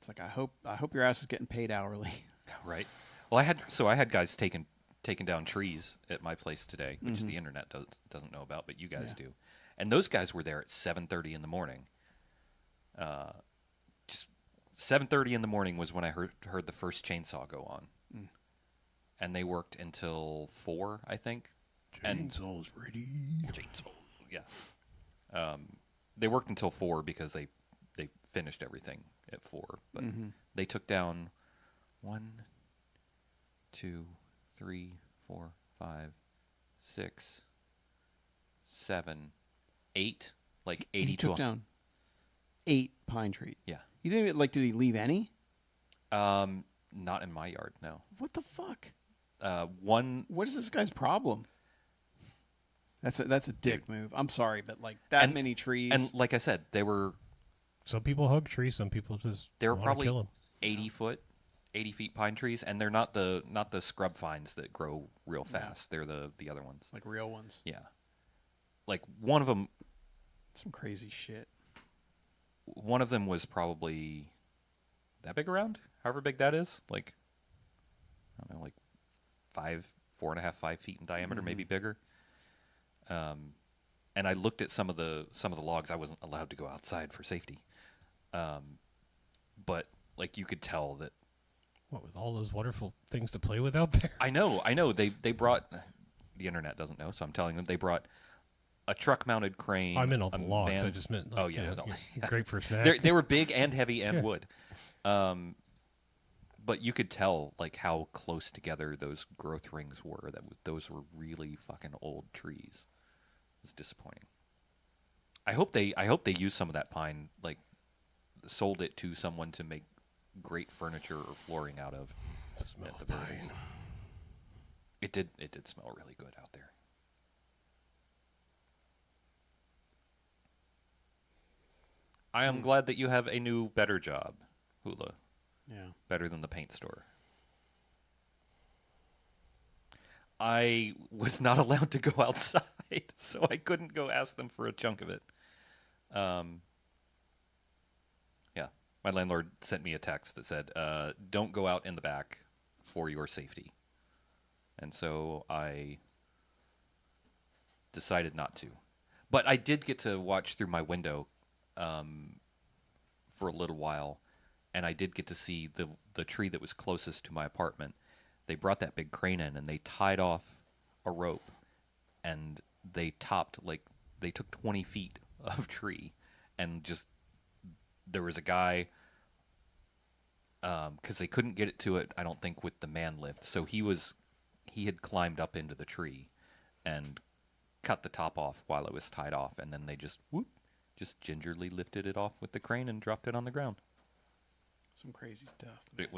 It's like, I hope your ass is getting paid hourly. Right. Well, I had guys taking down trees at my place today, which the internet doesn't know about, but you guys do. And those guys were there at 7:30 in the morning. Just 7:30 in the morning was when I heard the first chainsaw go on. And they worked until 4, I think. Chainsaw's ready. Chainsaw, yeah. They worked until 4 because they finished everything at 4. But they took down 1, 2, 3, 4, 5, 6, 7, 8, like 80 He took down 8 pine trees. Yeah. He didn't even, like. Did he leave any? Not in my yard, no. What the fuck? One. What is this guy's problem? That's a dick move. I'm sorry, but like that many trees. And like I said, they were Some people hug trees. Some people just they were wanna probably kill 'em. 80 feet pine trees, and they're not the scrub vines that grow real fast. They're the other ones. like real ones. Yeah. Like one of them Some crazy shit. was probably that big around, however big that is. Like I don't know, like 4.5, 5 feet in diameter, maybe bigger. And I looked at some of the logs. I wasn't allowed to go outside for safety. But like you could tell that. What, with all those wonderful things to play with out there? I know. They brought. The internet doesn't know, so I'm telling them they brought a truck-mounted crane. I meant all the a logs. van- I just meant. Like, Oh yeah, great for a snack. they were big and heavy and Yeah. wood. But you could tell like how close together those growth rings were. Those were really fucking old trees. It's disappointing. I hope they use some of that pine, like sold it to someone to make great furniture or flooring out of. The smell At of the very pine. least. It did smell really good out there. I am glad that you have a new, better job, Hula. Yeah. Better than the paint store. I was not allowed to go outside, so I couldn't go ask them for a chunk of it. Yeah, my landlord sent me a text that said, don't go out in the back for your safety. And so I decided not to. But I did get to watch through my window for a little while, and I did get to see the tree that was closest to my apartment. They brought that big crane in, and they tied off a rope, and they topped, like, they took 20 feet of tree, and just, there was a guy, because they couldn't get it to it, I don't think, with the man lift, so he had climbed up into the tree, and cut the top off while it was tied off, and then they just gingerly lifted it off with the crane and dropped it on the ground. Some crazy stuff. It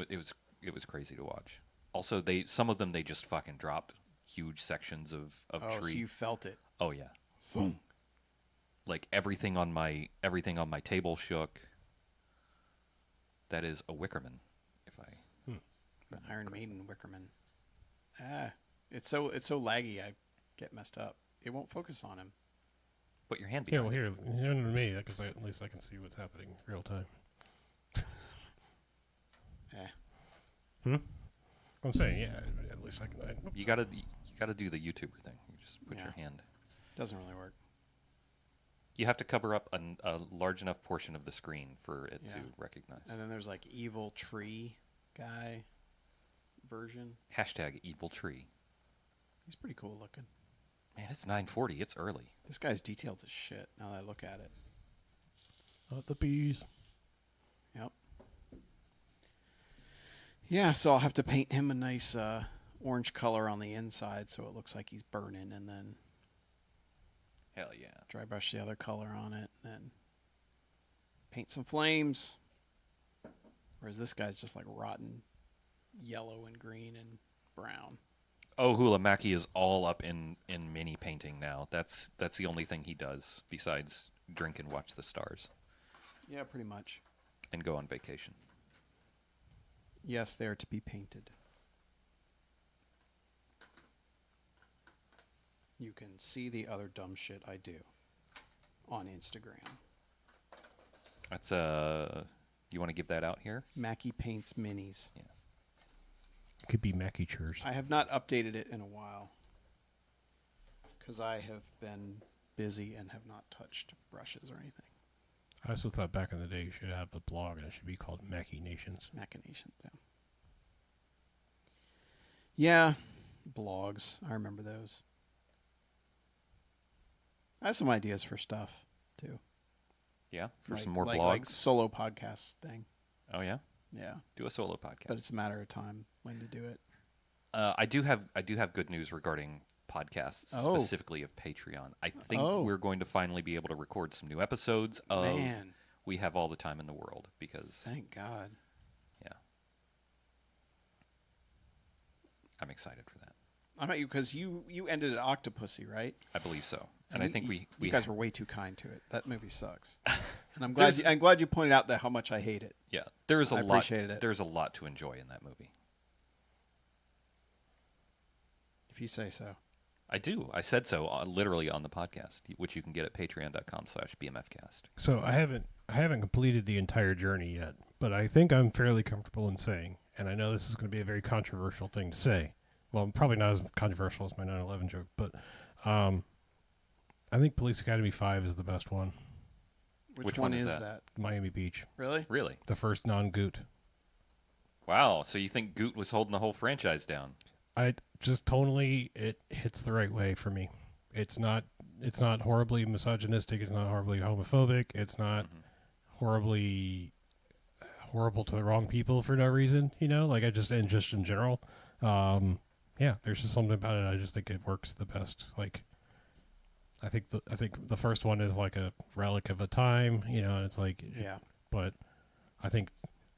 was crazy to watch. Also, some of them they just fucking dropped huge sections of Oh, tree. so you felt it. Oh yeah, Boom. like everything on my table shook. That is a Wickerman, if I Iron Maiden Wickerman. It's so laggy. I get messed up. It won't focus on him. put your hand Here, behind. well, here, hand to me, because at least I can see what's happening real time. I'm saying, yeah. At least I can. You gotta do the YouTuber thing. You just put your Yeah. hand. Doesn't really work. You have to cover up a large enough portion of the screen for it Yeah. to recognize. And then there's like evil tree guy version. Hashtag evil tree. He's pretty cool looking. Man, it's 9:40. It's early. This guy's detailed as shit. Now that I look at it. Not the bees. Yep. Yeah, so I'll have to paint him a nice orange color on the inside so it looks like he's burning, and then Hell yeah. dry brush the other color on it, and then paint some flames. Whereas this guy's just like rotten yellow and green and brown. Oh, Hula Mackie is all up in mini painting now. That's the only thing he does besides drink and watch the stars Yeah, pretty much. and go on vacation. Yes, they are to be painted. You can see the other dumb shit I do on Instagram. That's you want to give that out here? Mackie Paints Minis. Yeah. Could be Mackie Church. I have not updated it in a while because I have been busy and have not touched brushes or anything. I also thought back in the day you should have a blog and it should be called Mackie Nations. Machinations, yeah. Yeah, blogs. I remember those. I have some ideas for stuff too. Yeah, for Like- some more like blogs. solo podcast thing. Oh yeah, Yeah, do a solo podcast. but it's a matter of time when to do it. I do have good news regarding podcasts, Oh. specifically of Patreon. I think Oh. we're going to finally be able to record some new episodes of Man, we have all the time in the world because, Thank God. yeah, I'm excited for that. I'm not you because you ended at Octopussy, right? I believe so. And I think we you guys were way too kind to it. That movie sucks. And I'm glad you pointed out that how much I hate it. Yeah, there is a I lot. appreciated it. There's a lot to enjoy in that movie. If you say so. I do. I said so literally on the podcast, which you can get at patreon.com/BMFcast. So I haven't completed the entire journey yet, but I think I'm fairly comfortable in saying, and I know this is going to be a very controversial thing to say. Well, probably not as controversial as my 9/11 joke, but I think Police Academy 5 is the best one. Which one is that? Miami Beach. Really? Really? The first non-Goot. Wow. So you think Goot was holding the whole franchise down? I just totally, it hits the right way for me. It's not horribly misogynistic. It's not horribly homophobic. It's not horribly horrible to the wrong people for no reason. You know, like just in general. Yeah, there's just something about it. I just think it works the best. Like, I think the first one is like a relic of a time. You know, and it's like Yeah. But I think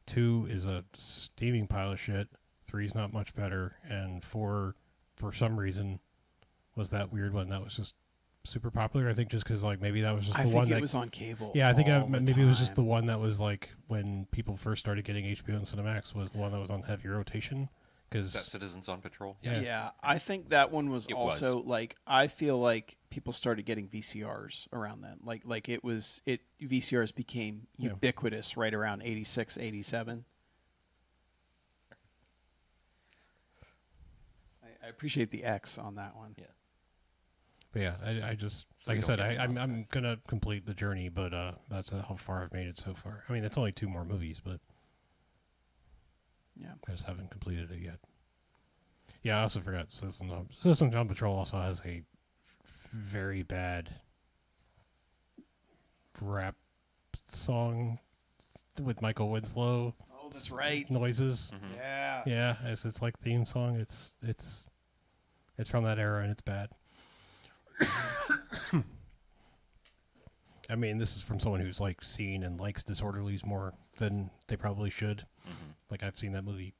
2 is a steaming pile of shit. 3's not much better, and 4, for some reason, was that weird one that was just super popular. I think just because like maybe that was just I the think one that was on cable. yeah, I think all the maybe it was just the time. one that was like when people first started getting HBO and Cinemax was the one that was on heavy rotation. Is Because that Citizens on Patrol? Yeah. Yeah, I think that one was It also like I feel like people started getting VCRs around then. Like VCRs became Yeah. ubiquitous right around 86, 87. I appreciate the X on that one. Yeah. but yeah, I just So like we I said, don't get I'm traumatized. gonna complete the journey, but that's how far I've made it so far. I mean, it's only 2 more movies, but Yeah. I just haven't completed it yet. Yeah, I also forgot Citizens on Patrol also has a very bad rap song with Michael Winslow Oh, that's right. noises. Mhm. Yeah. Yeah, it's like theme song. It's from that era and it's bad. I mean, this is from someone who's like seen and likes Disorderlies more than they probably should. Mhm. Like I've seen that movie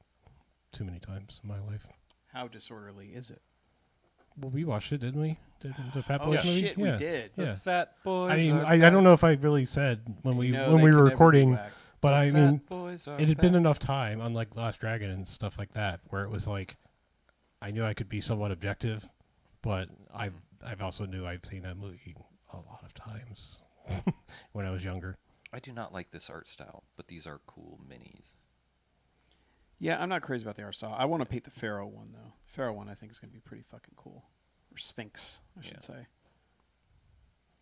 too many times in my life. How disorderly is it? Well, we watched it, didn't we? The Fat Oh Boys movie. shit, yeah. we did. Yeah. Fat boys. I mean, are I don't know if I really said when we You know when they we can were never be recording, whacked. but I Fat mean, boys are it had been back. enough time, unlike Last Dragon and stuff like that, where it was like I knew I could be somewhat objective, but I've also knew I've seen that movie a lot of times when I was younger. I do not like this art style, but these are cool minis. Yeah, I'm not crazy about the art style. I want to paint the Pharaoh one though. Pharaoh one I think is going to be pretty fucking cool. Or Sphinx, I should Yeah. say.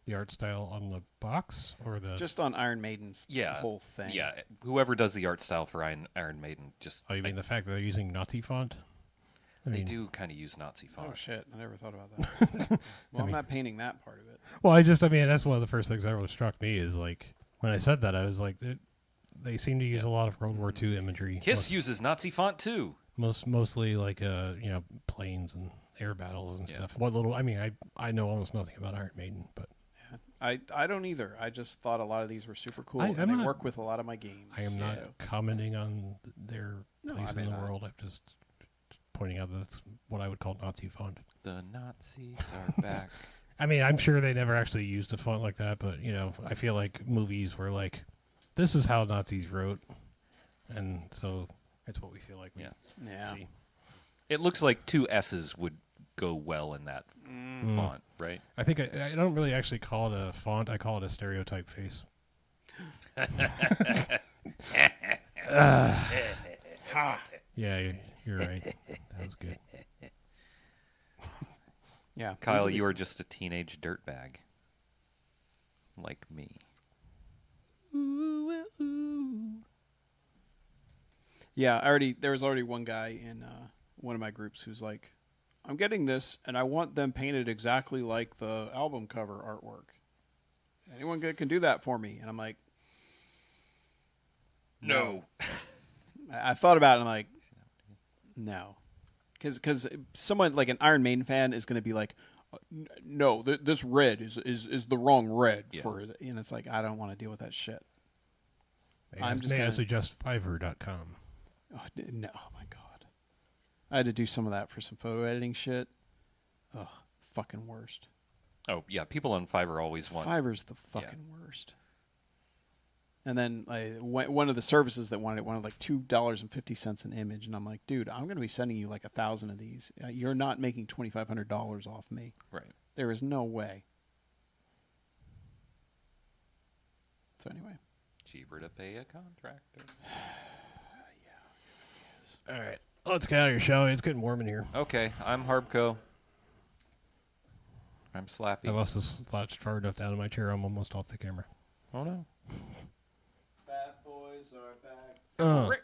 The art style on the box or the Just on Iron Maiden's Yeah. whole thing. Yeah, whoever does the art style for Iron Maiden, just oh, you mean the fact that they're using Nazi font? I they mean, do kind of use Nazi font. Oh shit! I never thought about that. Well, I'm not painting that part of it. Well, I mean, that's one of the first things that really struck me is like when I said that I was like, they seem to use a lot of World War II imagery. Kiss uses Nazi font too. Mostly like planes and air battles and Yeah. stuff. What little I mean, I know almost nothing about Iron Maiden, but I don't either. I just thought a lot of these were super cool, I'm and they not- work with a lot of my games. I am not so- commenting on their No, place I mean, in the I- world. I'm just pointing out that that's what I would call Nazi font. The Nazis are back. I mean, I'm sure they never actually used a font like that, but I feel like movies were like, this is how Nazis wrote, and so that's what we feel like we Yeah. see. It looks like 2 S's would go well in that font, right? I think I don't really actually call it a font. I call it a stereotype face. Yeah, you're right. That was good. Yeah. Kyle, These you will are just a teenage dirtbag. Like me. be- Yeah, there was already one guy in one of my groups who's like, I'm getting this, and I want them painted exactly like the album cover artwork. Anyone can do that for me? And I'm like, No. I thought about it, and I'm like, no. Because someone like an Iron Maiden fan is going to be like, no, this red is the wrong red Yeah. for it. And it's like, I don't want to deal with that shit. I'm just may I gonna- suggest Fiverr.com. No, oh my god. I had to do some of that for some photo editing shit. Ugh, fucking worst. Oh yeah, people on Fiverr always want. Fiverr's the fucking worst. And then one of the services that wanted like $2.50 an image, and I'm like, dude, I'm going to be sending you like 1,000 of these. You're not making $2,500 off me. Right. There is no way. So anyway, Cheaper to pay a contractor. All right. Let's get out of here, shall we? It's getting warm in here. Okay, I'm Harbco. I'm Slappy. I've also slouched far enough down in my chair. I'm almost off the camera. Oh no. fat boys are back.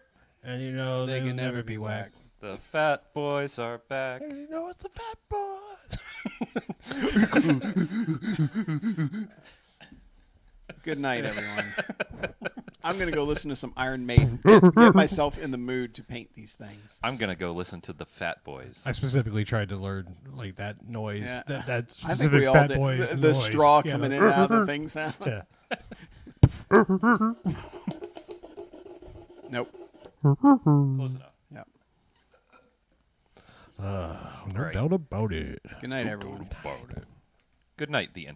And you know They can never be whacked. The fat boys are back. And you know it's the fat boys. Good night, everyone. I'm going to go listen to some Iron Maiden. Get myself in the mood to paint these things. I'm gonna go listen to the Fat Boys. I specifically tried to learn like that noise. Yeah. That I think we specific all fat did. boys The noise. straw Yeah, coming the- in and out of the thing sound. Yeah. Nope. Close enough. Yep. No Right. doubt about it. Good night, everyone. Good night, the